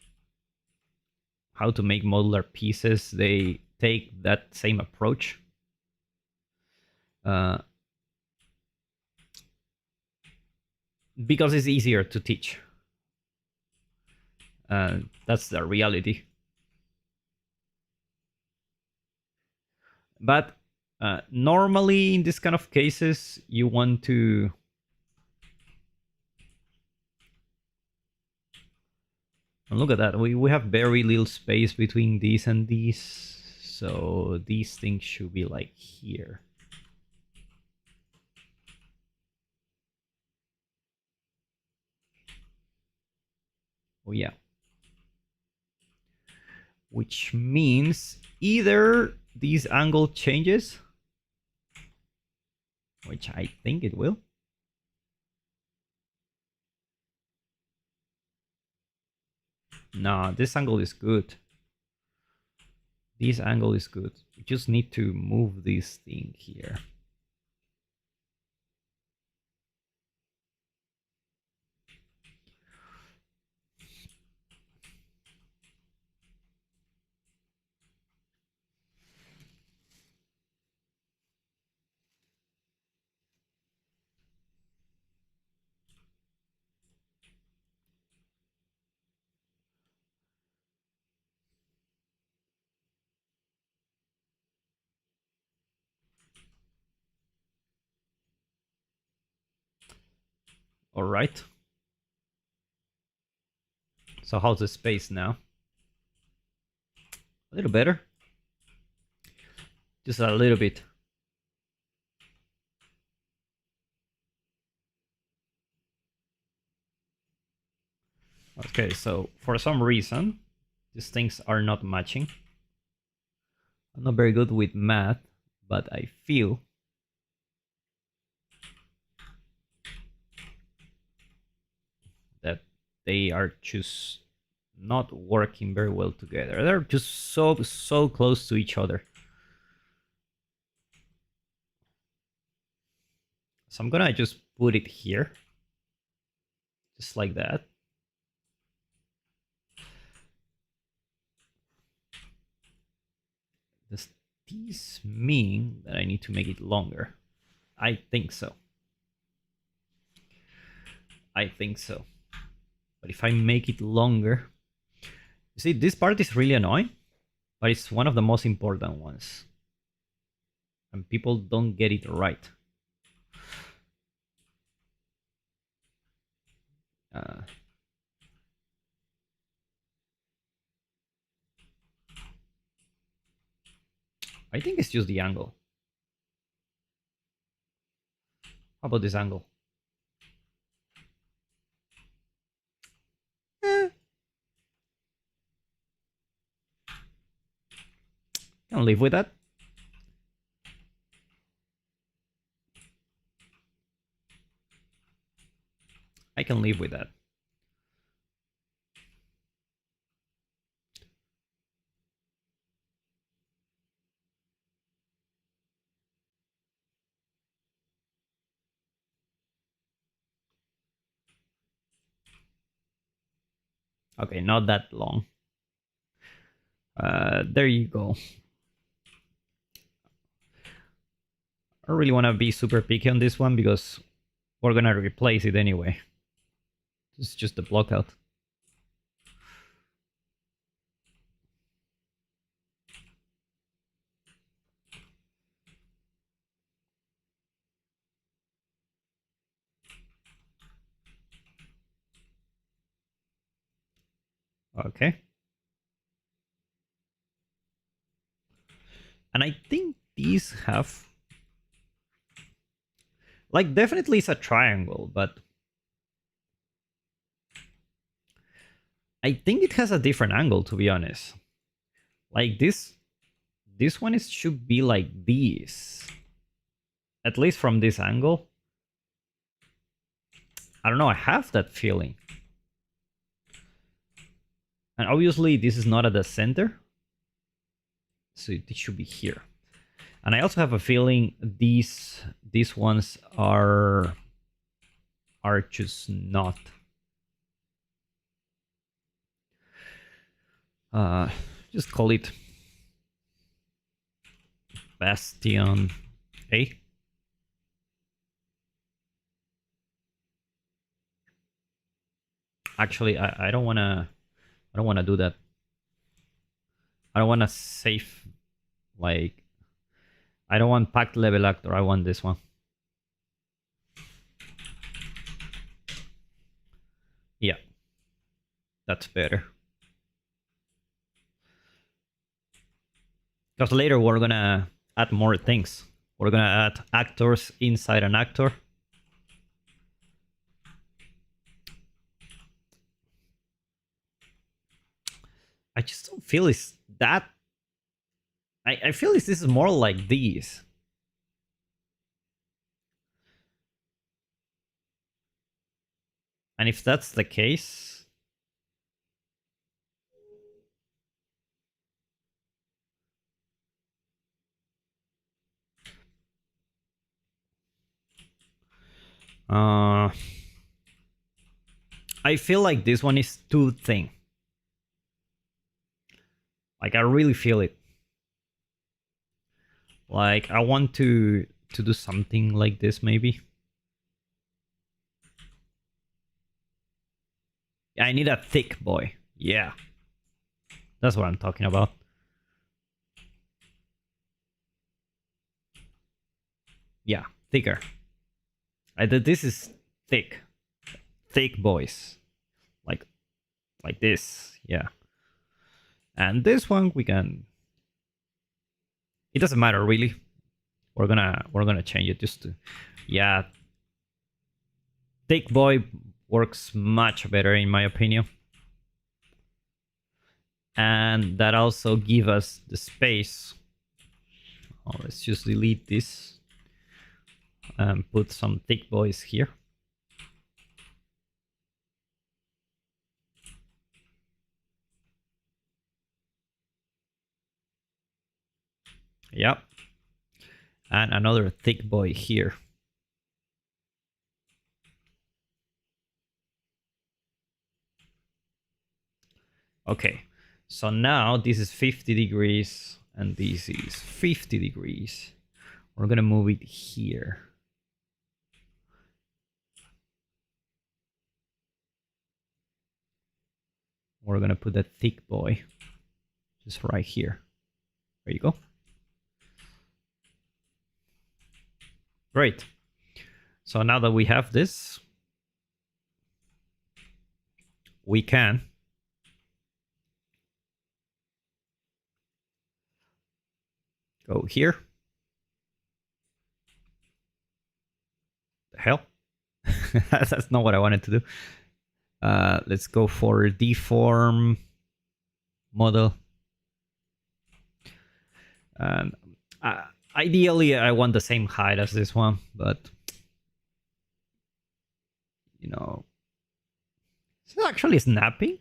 how to make modular pieces, they take that same approach. Uh, because it's easier to teach. That's the reality. But normally in this kind of cases, you want to look at that. We have very little space between these and these. So these things should be like here. Oh yeah. Which means either this angle changes, which I think it will. No, this angle is good. This angle is good. We just need to move this thing here. All right. So how's the space now? A little better. Just a little bit. Okay, so for some reason, these things are not matching. I'm not very good with math, but I feel that they are just not working very well together. They're just so close to each other. So I'm gonna just put it here, just like that. Does this mean that I need to make it longer? I think so. I think so. But if I make it longer, you see, this part is really annoying, but it's one of the most important ones. And people don't get it right. I think it's just the angle. How about this angle? Can live with that. I can live with that. Okay, not that long. There you go. I don't really want to be super picky on this one because we're gonna replace it anyway. It's just a blockout. Okay. And I think these have... Like, definitely it's a triangle, but... I think it has a different angle, to be honest. Like, this one should be like this. At least from this angle. I don't know, I have that feeling. And obviously this is not at the center. So it should be here. And I also have a feeling these ones are just not. Just call it Bastion A. Actually, I don't wanna do that. I don't wanna save, like, I don't want packed level actor, I want this one. Yeah. That's better. Because later we're gonna add more things. We're gonna add actors inside an actor. I just don't feel it's that... I feel this is more like these. And if that's the case... I feel like this one is too thin. Like, I really feel it. Like, I want to do something like this, maybe. I need a thick boy. Yeah. That's what I'm talking about. Yeah, thicker. This is thick. thick boys, like this, yeah. And this one we can. It doesn't matter really. We're gonna change it just to, yeah. Thick boy works much better in my opinion, and that also give us the space. Oh, let's just delete this and put some thick boys here. Yep. And another thick boy here. Okay, so now this is 50 degrees and this is 50 degrees. We're gonna move it here. We're gonna put that thick boy just right here. There you go. Great. So now that we have this, we can go here. The hell? That's not what I wanted to do. Let's go for deform model. And ideally, I want the same height as this one, but you know, it's actually snapping.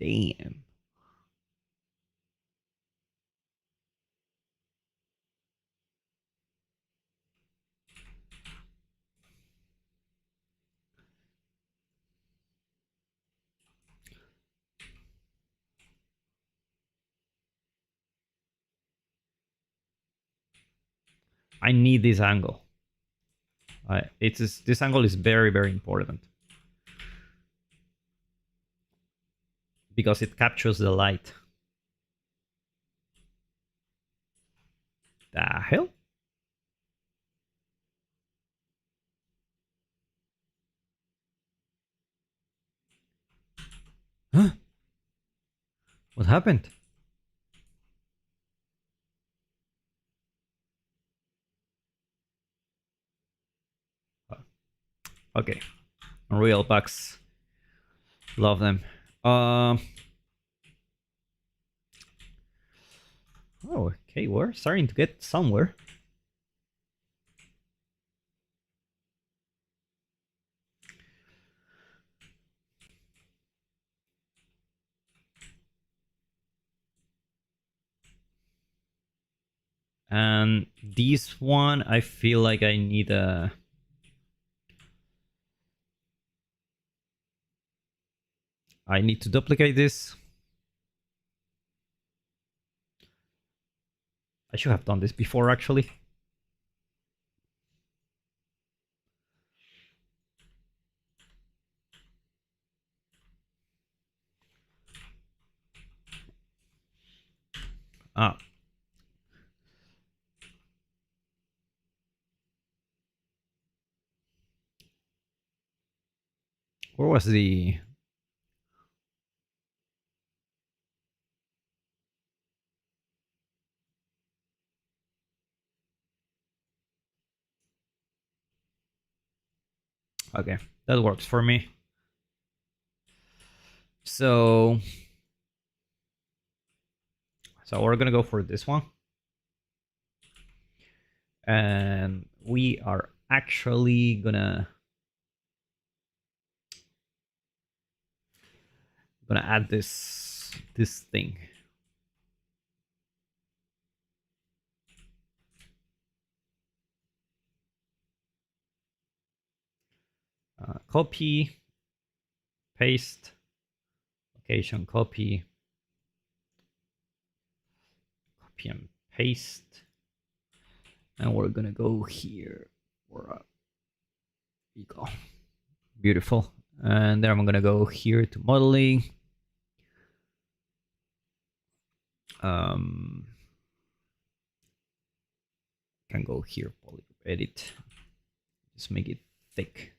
Damn. I need this angle. This angle is very, very important because it captures the light. The hell? Huh? What happened? Okay, Unreal bugs. Love them. Oh, okay, we're starting to get somewhere. And this one, I feel like I need a... I need to duplicate this. I should have done this before, actually. Ah. Where was the... Okay, that works for me. So we're gonna go for this one. And we are actually gonna add this thing. Copy, paste, location, copy and paste, and we're gonna go here. Where we go. Beautiful. And then I'm gonna go here to modeling. Can go here, edit, just make it thick.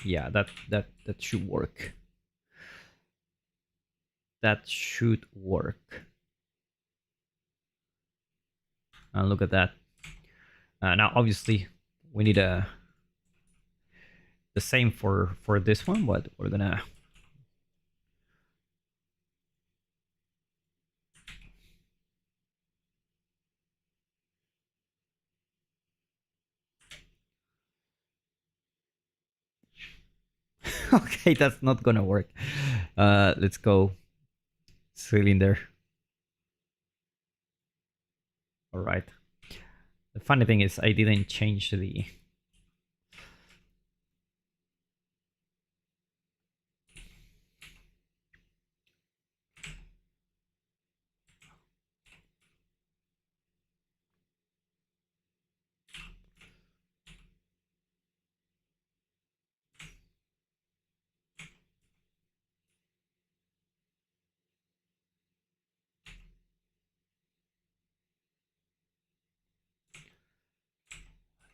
Yeah, that should work. That should work. And look at that. Now, obviously, we need the same for this one, but we're gonna. Okay, that's not gonna work. Let's go cylinder. All right. The funny thing is, I didn't change the.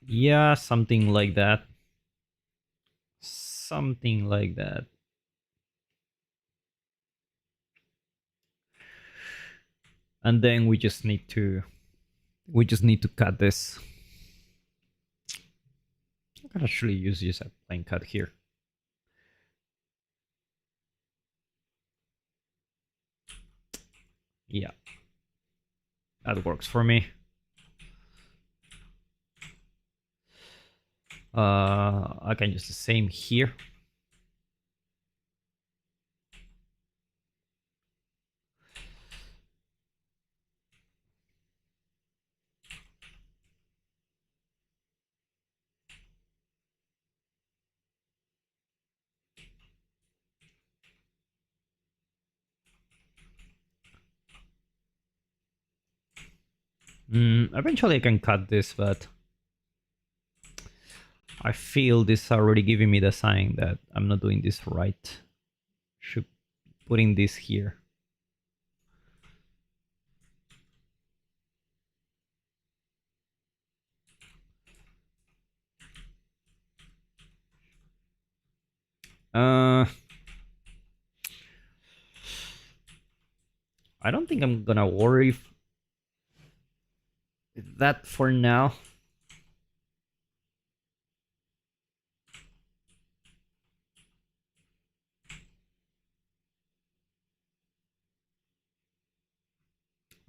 Yeah, something like that. Something like that. And then we just need to cut this. I can actually use a plain cut here. Yeah, that works for me. I can use the same here. Eventually I can cut this, but I feel this already giving me the sign that I'm not doing this right. Should putting this here. I don't think I'm gonna worry that for now.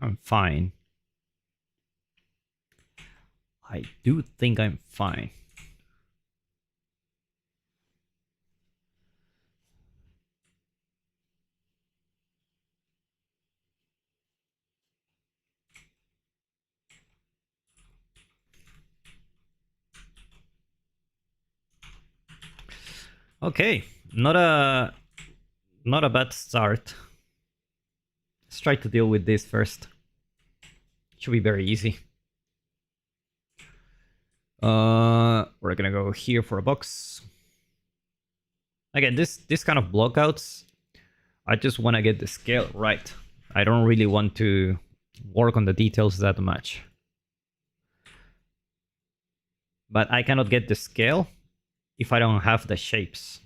I'm fine. I do think I'm fine. Okay, not a bad start. Let's try to deal with this first. Should be very easy. We're gonna go here for a box. Again, this kind of blockouts, I just want to get the scale right. I don't really want to work on the details that much. But I cannot get the scale if I don't have the shapes.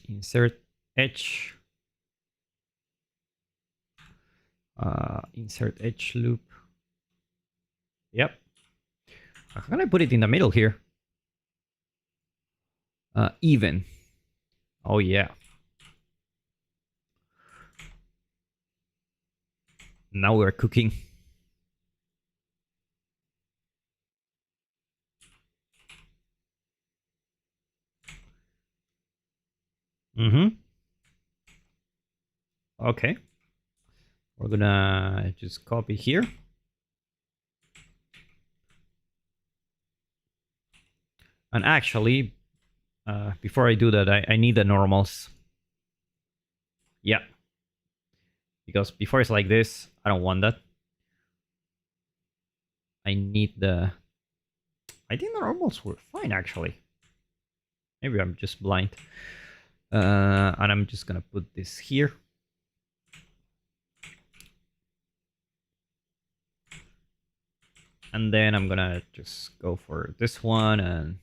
Insert edge. Insert edge loop. Yep. How can I put it in the middle here? Even. Oh yeah. Now we're cooking. Okay. We're gonna just copy here. And actually, before I do that, I need the normals. Yeah. Because before it's like this, I don't want that. I need the I think the normals were fine, actually. Maybe I'm just blind. And I'm just gonna put this here. And then I'm gonna just go for this one and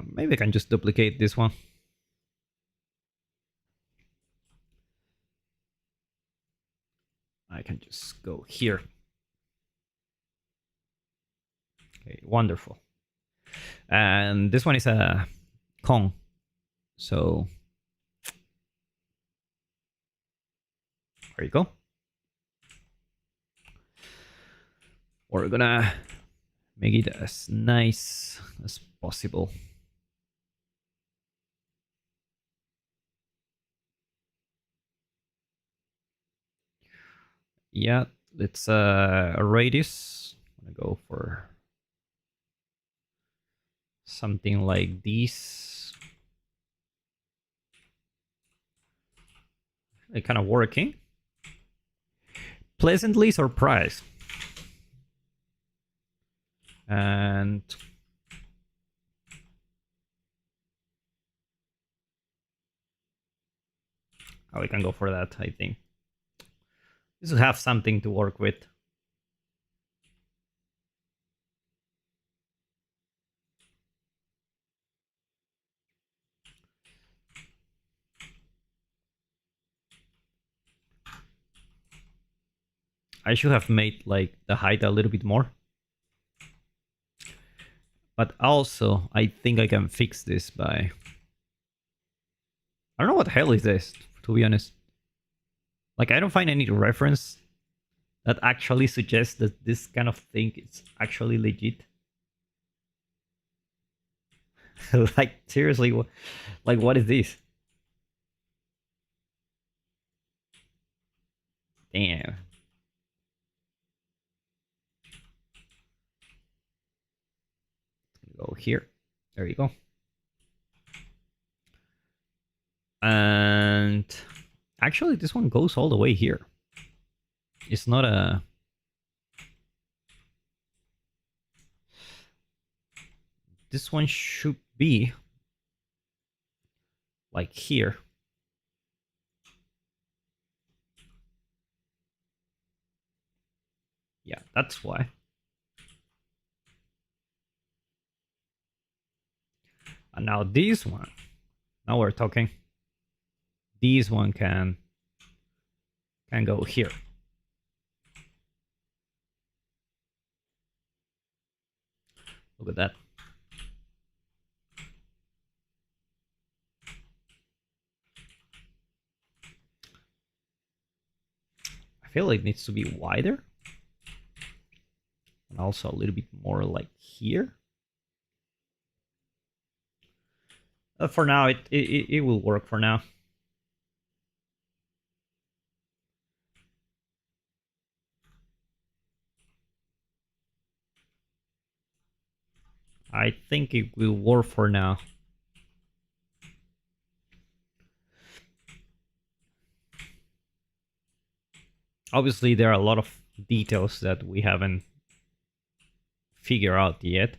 maybe I can just duplicate this one. I can just go here. Okay, wonderful. And this one is a Kong. So there you go. We're gonna make it as nice as possible. Yeah, let's array this. I'm gonna go for something like this. They're kind of working. Pleasantly surprised. And we can go for that, I think. This will have something to work with. I should have made like the height a little bit more. But also, I think I can fix this by... I don't know what the hell is this, to be honest. Like, I don't find any reference that actually suggests that this kind of thing is actually legit. Like, seriously, like, what is this? Damn. Go here. There you go. And actually, this one goes all the way here. It's not a... This one should be like here. Yeah, that's why. And now this one, now we're talking. This one can go here. Look at that. I feel like it needs to be wider. And also a little bit more like here. For now, it will work for now. I think it will work for now. Obviously, there are a lot of details that we haven't figured out yet.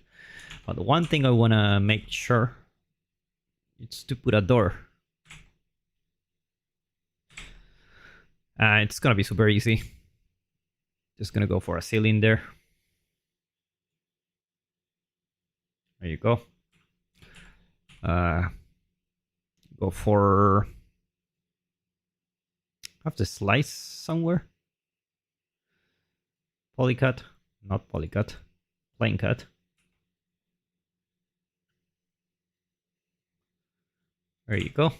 But the one thing I want to make sure is to put a door. It's going to be super easy. Just going to go for a ceiling there. There you go. Go for... I have to slice somewhere. Polycut. Not polycut. Plain cut. There you go.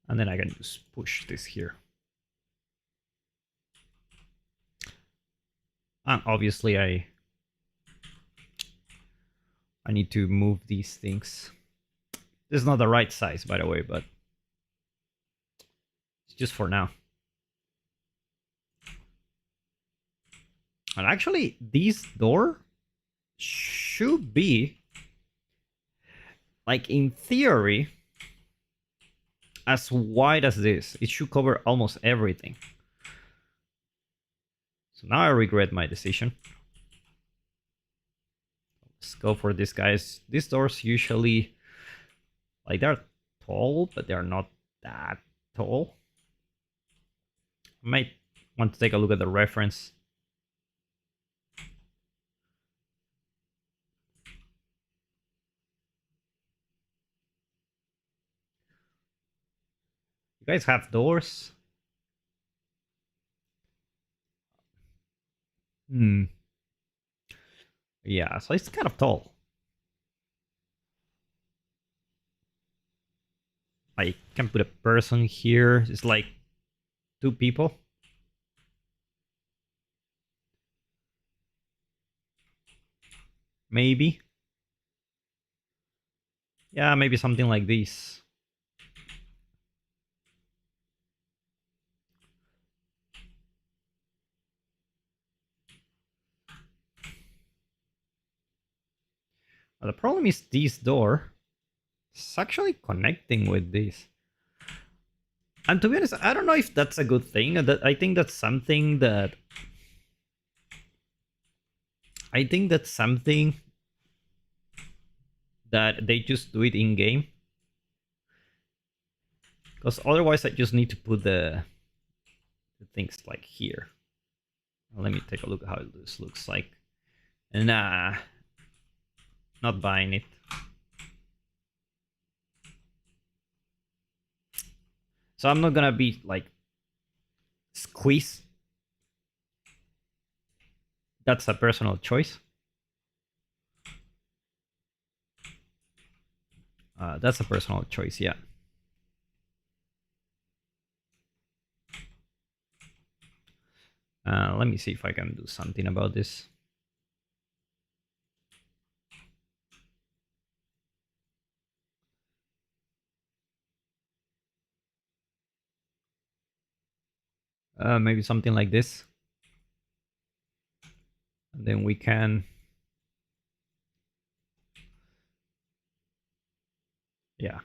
And then I can just push this here. And obviously I need to move these things. This is not the right size, by the way, but it's just for now. And actually, this door should be, like, in theory, as wide as this. It should cover almost everything. So now I regret my decision. Let's go for this, guys. These doors usually, like, they're tall, but they're not that tall. I might want to take a look at the reference. You guys have doors? Yeah, so it's kind of tall. I can put a person here. It's like 2 people. Maybe. Yeah, maybe something like this. The problem is this door is actually connecting with this. And to be honest, I don't know if that's a good thing. I think that's something that... I think that's something that they just do it in-game. Because otherwise I just need to put the things like here. Let me take a look at how this looks like. Nah, not buying it. So I'm not gonna be like squeeze. That's a personal choice. That's a personal choice, yeah. Let me see if I can do something about this. Maybe something like this. And then we can... Yeah.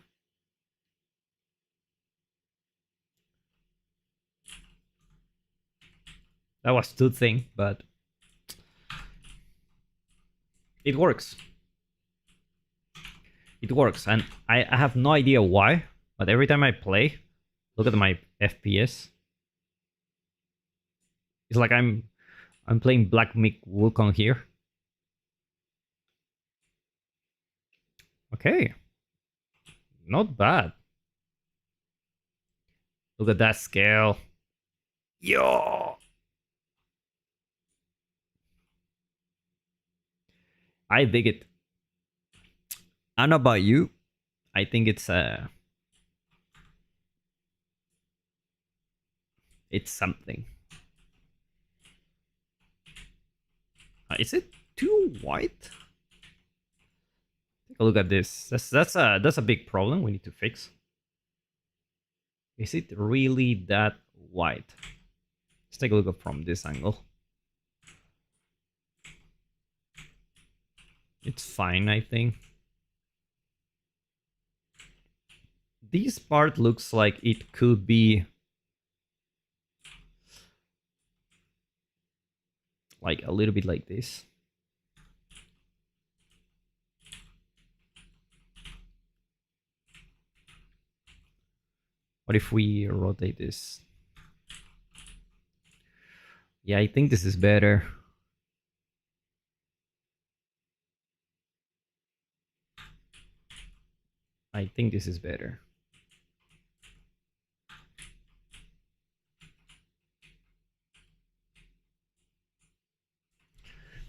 That was too thin, but it works. It works, and I have no idea why, but every time I play, look at my FPS. It's like I'm playing Black Myth Wukong here. Okay. Not bad. Look at that scale. Yo! I dig it. I don't know about you. I think it's something. Is it too white? Take a look at this. That's a big problem we need to fix. Is it really that white? Let's take a look from this angle. It's fine, I think. This part looks like it could be like a little bit like this. What if we rotate this? Yeah, I think this is better. I think this is better.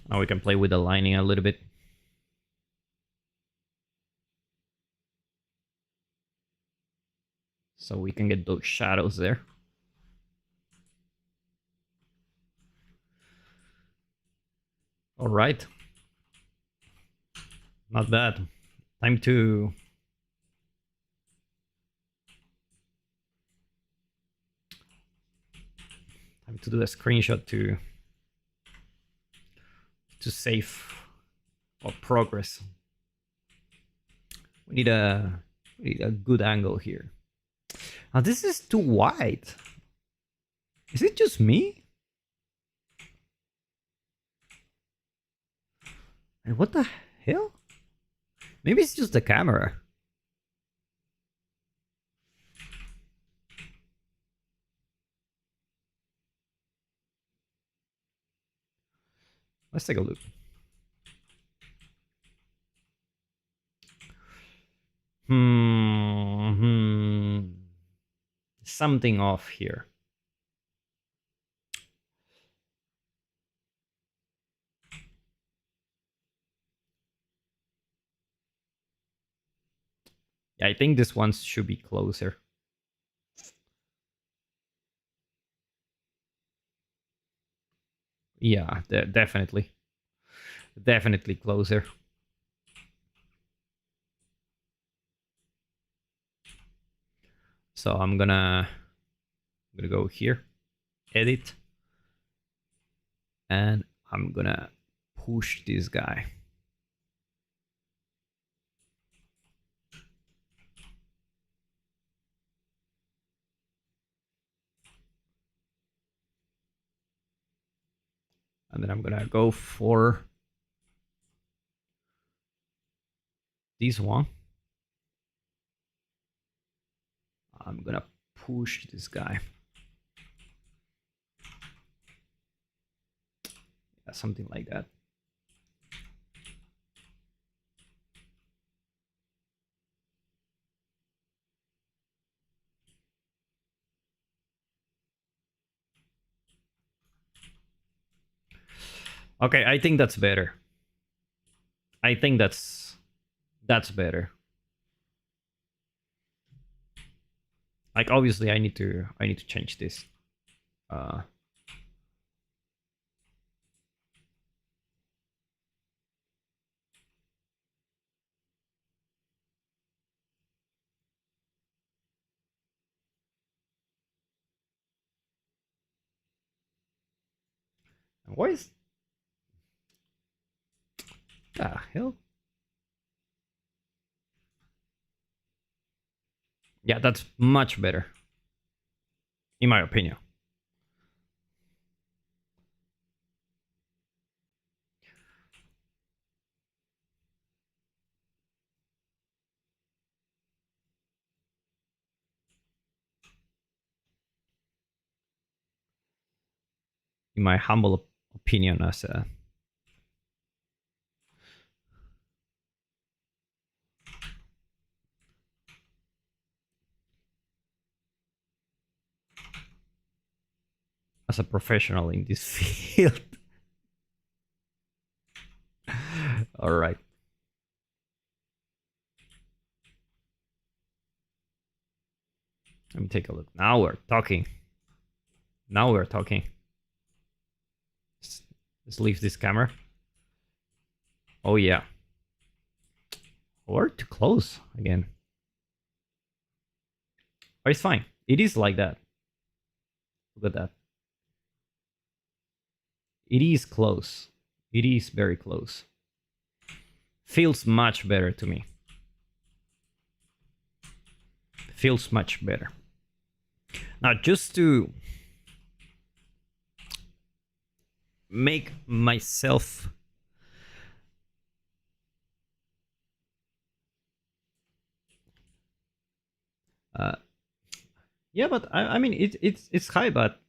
Now we can play with the lining a little bit. So we can get those shadows there. All right. Not bad. Time to... do a screenshot to to save our progress. We need a good angle here. Now this is too wide. Is it just me? And what the hell? Maybe it's just the camera. Let's take a look. Something off here. Yeah, I think this one should be closer. Yeah, definitely. Definitely closer. So I'm gonna go here, edit, and I'm gonna push this guy. And then I'm gonna go for this one. I'm gonna push this guy. Yeah, something like that. Okay, I think that's better. I think that's better. Like obviously I need to change this. What is the hell? Yeah, that's much better, in my opinion. In my humble opinion, as a professional in this field. All right. Let me take a look. Now we're talking. Now we're talking. Let's leave this camera. Oh yeah. Or too close again. But it's fine. It is like that. Look at that. It is close. It is very close. Feels much better to me. Feels much better. Now, just to make myself yeah, but I mean it's high, but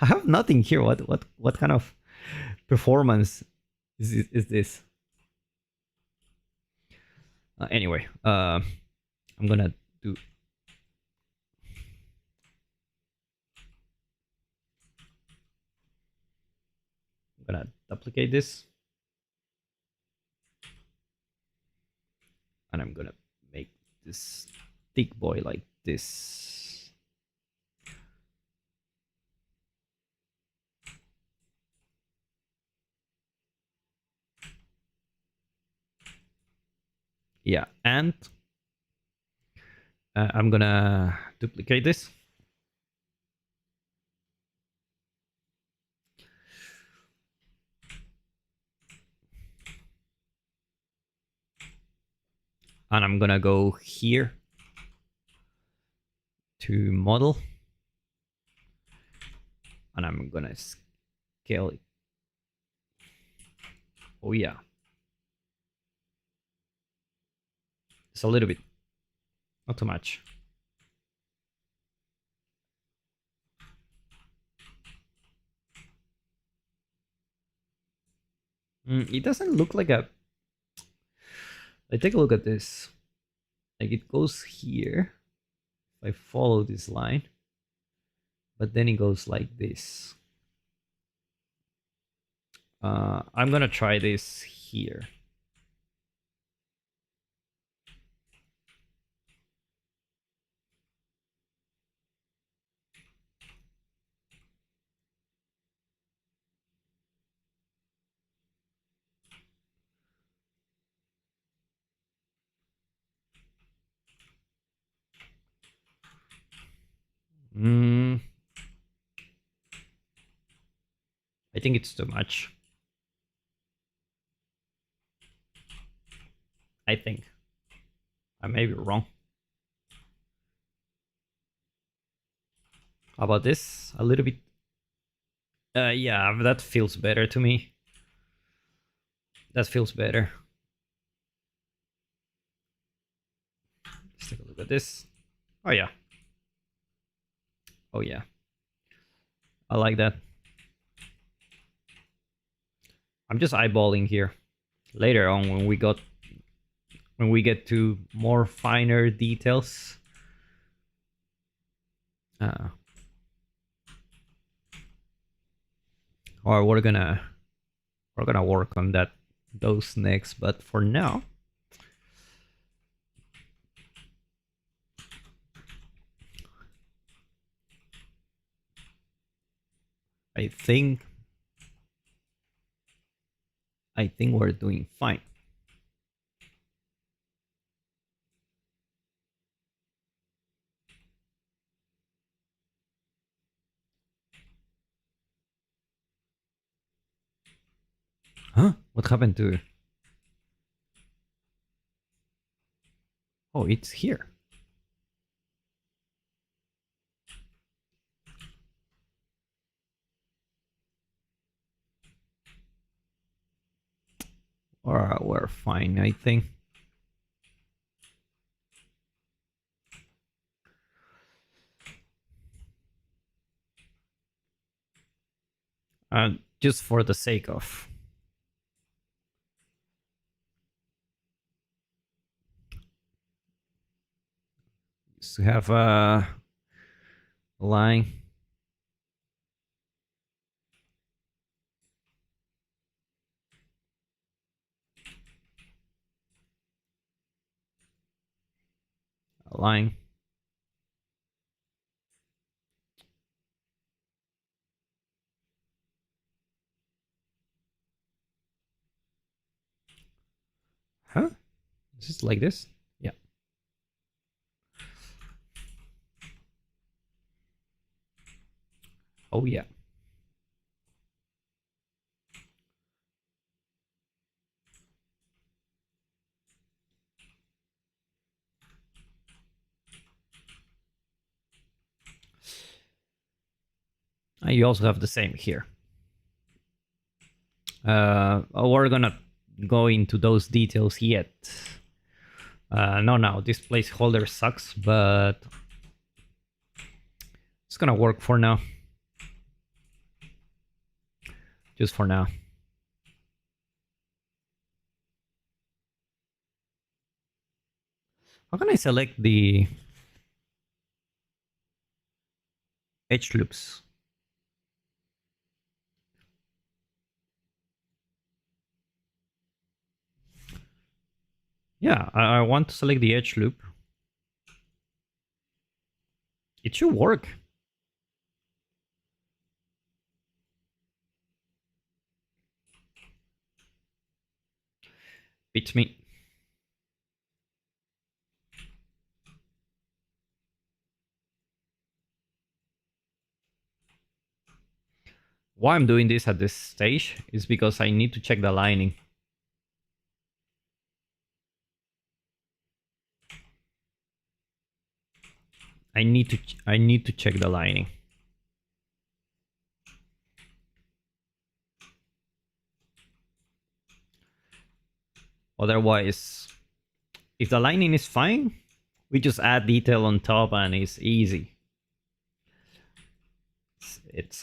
I have nothing here. What kind of performance is this? Anyway, I'm gonna do. I'm gonna duplicate this, and I'm gonna make this thick boy like this. Yeah, and I'm gonna duplicate this. And I'm gonna go here to model, and I'm gonna scale it. Oh yeah, it's a little bit, not too much. It doesn't look like a. Like, take a look at this. Like, it goes here. If I follow this line, but then it goes like this. I'm gonna try this here. I think it's too much. I think. I may be wrong. How about this? A little bit. Yeah, that feels better to me. That feels better. Let's take a look at this. Oh yeah. Oh yeah. I like that. I'm just eyeballing here. Later on, when we get to more finer details. Or we're gonna work on those next, but for now, I think we're doing fine. Huh? What happened to? Oh, it's here. Or we're fine, I think. Just for the sake of to have a line. A line. Huh? Is this like this? Yeah. Oh yeah. You also have the same here. We're gonna go into those details yet. No, this placeholder sucks, but it's gonna work for now. Just for now. How can I select the edge loops? Yeah, I want to select the edge loop. It should work. Beats me. Why I'm doing this at this stage is because I need to check the lining. I need to check the lining. Otherwise, if the lining is fine, we just add detail on top and it's easy. It's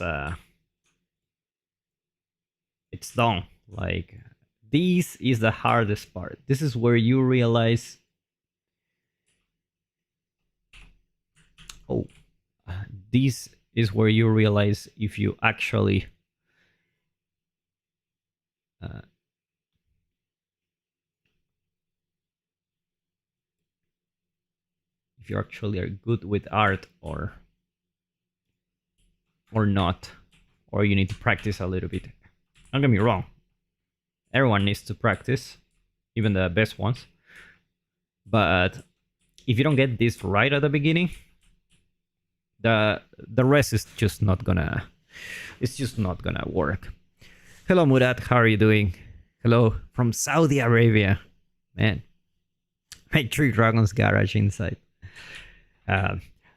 done. Like, this is the hardest part. This is where you realize, oh, this is where you realize if you actually if you actually are good with art or not, or you need to practice a little bit. Don't get me wrong, everyone needs to practice, even the best ones, but if you don't get this right at the beginning, the rest is just not gonna work. Hello Murad, how are you doing? Hello from Saudi Arabia. Man, my 3 dragons garage inside.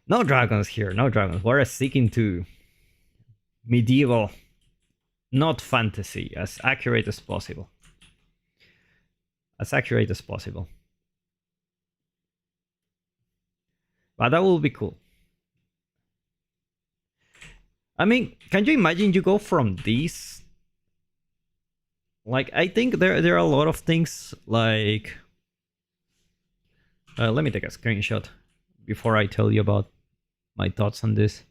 No dragons here, no dragons. We're sticking to medieval, not fantasy, as accurate as possible. As accurate as possible. But that will be cool. I mean, can you imagine you go from this? Like, I think there are a lot of things like... let me take a screenshot before I tell you about my thoughts on this.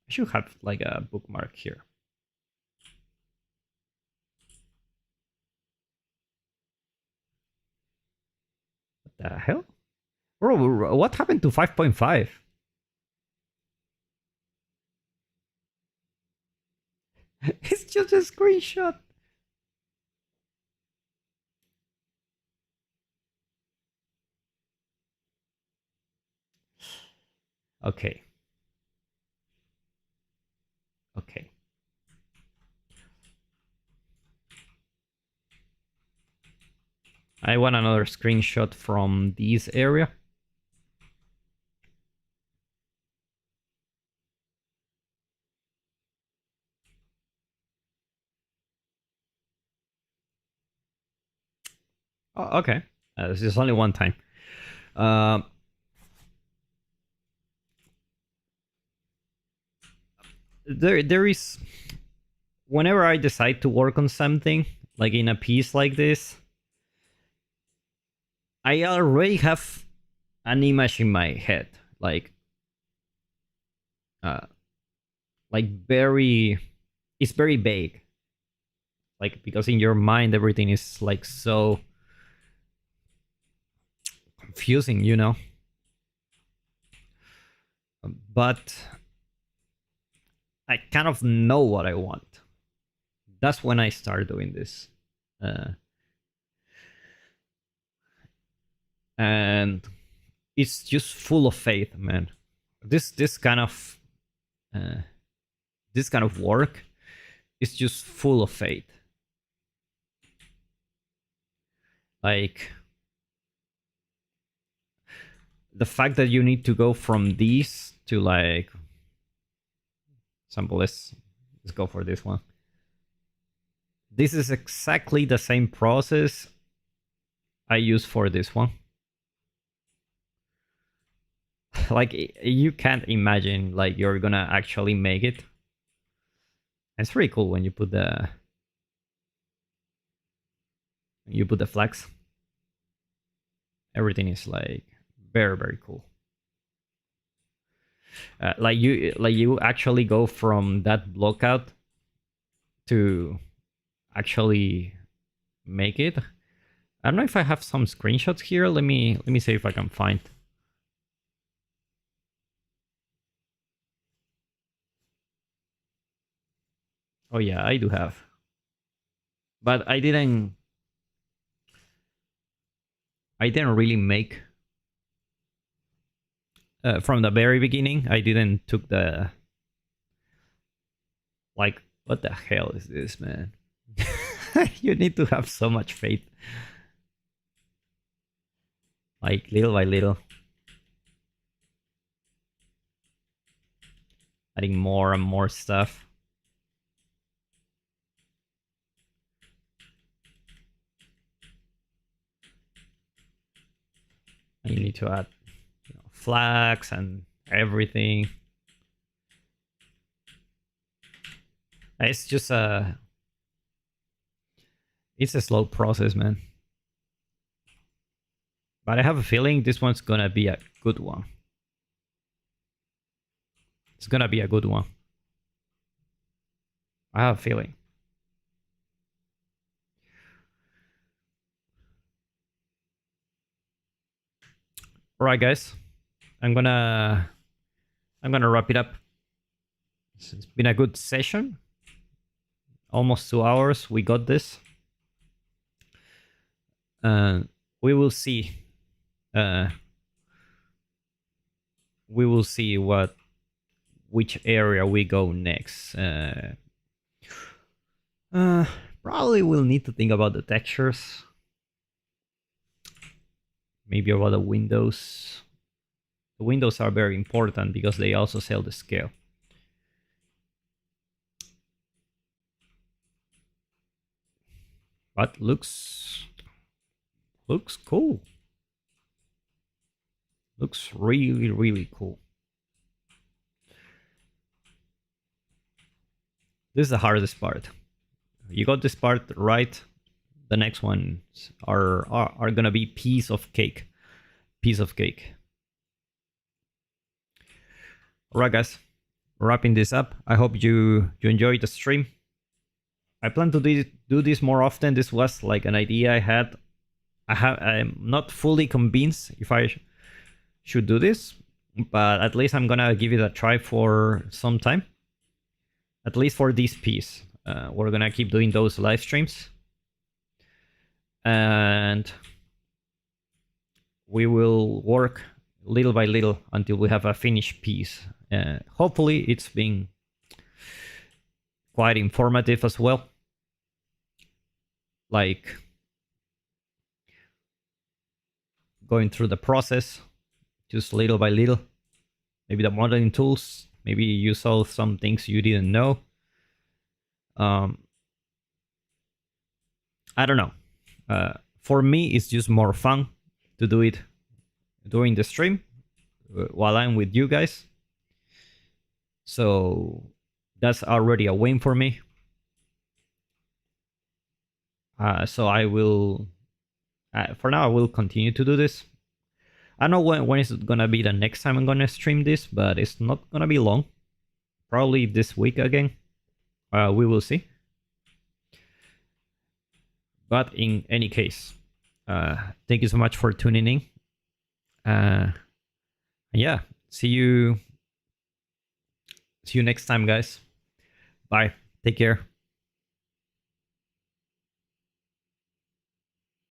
I should have like a bookmark here. What the hell? Bro, what happened to 5.5? It's just a screenshot. Okay. Okay. I want another screenshot from this area. Oh, okay. This is only one time. There is... Whenever I decide to work on something, like in a piece like this, I already have an image in my head, like very... It's very vague. Like, because in your mind, everything is like so confusing, you know? But I kind of know what I want. That's when I start doing this. And it's just full of faith, man. This kind of work is just full of faith. Like, the fact that you need to go from these to, like, example, let's go for this one. This is exactly the same process I use for this one. Like, you can't imagine like you're gonna actually make it. It's pretty cool when you put the flags. Everything is like very, very cool. Like you actually go from that blockout to actually make it. I don't know if I have some screenshots here. Let me see if I can find. Oh yeah, I do have. But I didn't really make from the very beginning. I didn't took the, like, what the hell is this, man? You need to have so much faith. Like little by little. Adding more and more stuff. And you need to add flags and everything. It's just it's a slow process, man. But I have a feeling this one's gonna be a good one. It's gonna be a good one. I have a feeling. All right, guys. I'm gonna wrap it up. It's been a good session. Almost 2 hours. We got this. We will see. We will see which area we go next. Probably we'll need to think about the textures. Maybe about the windows. The windows are very important because they also sell the scale. But looks cool. Looks really, really cool. This is the hardest part. You got this part right. The next ones are gonna be piece of cake. Piece of cake. Alright, guys. Wrapping this up. I hope you enjoyed the stream. I plan to do this more often. This was like an idea I had. I'm not fully convinced if I should do this, but at least I'm gonna give it a try for some time. At least for this piece. We're gonna keep doing those live streams. And we will work little by little until we have a finished piece. Hopefully it's been quite informative as well. Like going through the process, just little by little. Maybe the modeling tools. Maybe you saw some things you didn't know. I don't know. For me, it's just more fun to do it during the stream while I'm with you guys. So that's already a win for me. So I will, for now, I will continue to do this. I don't know when is it gonna be the next time I'm gonna stream this, but it's not gonna be long. Probably this week again. We will see. But in any case, thank you so much for tuning in. Yeah, see you next time, guys. Bye. Take care.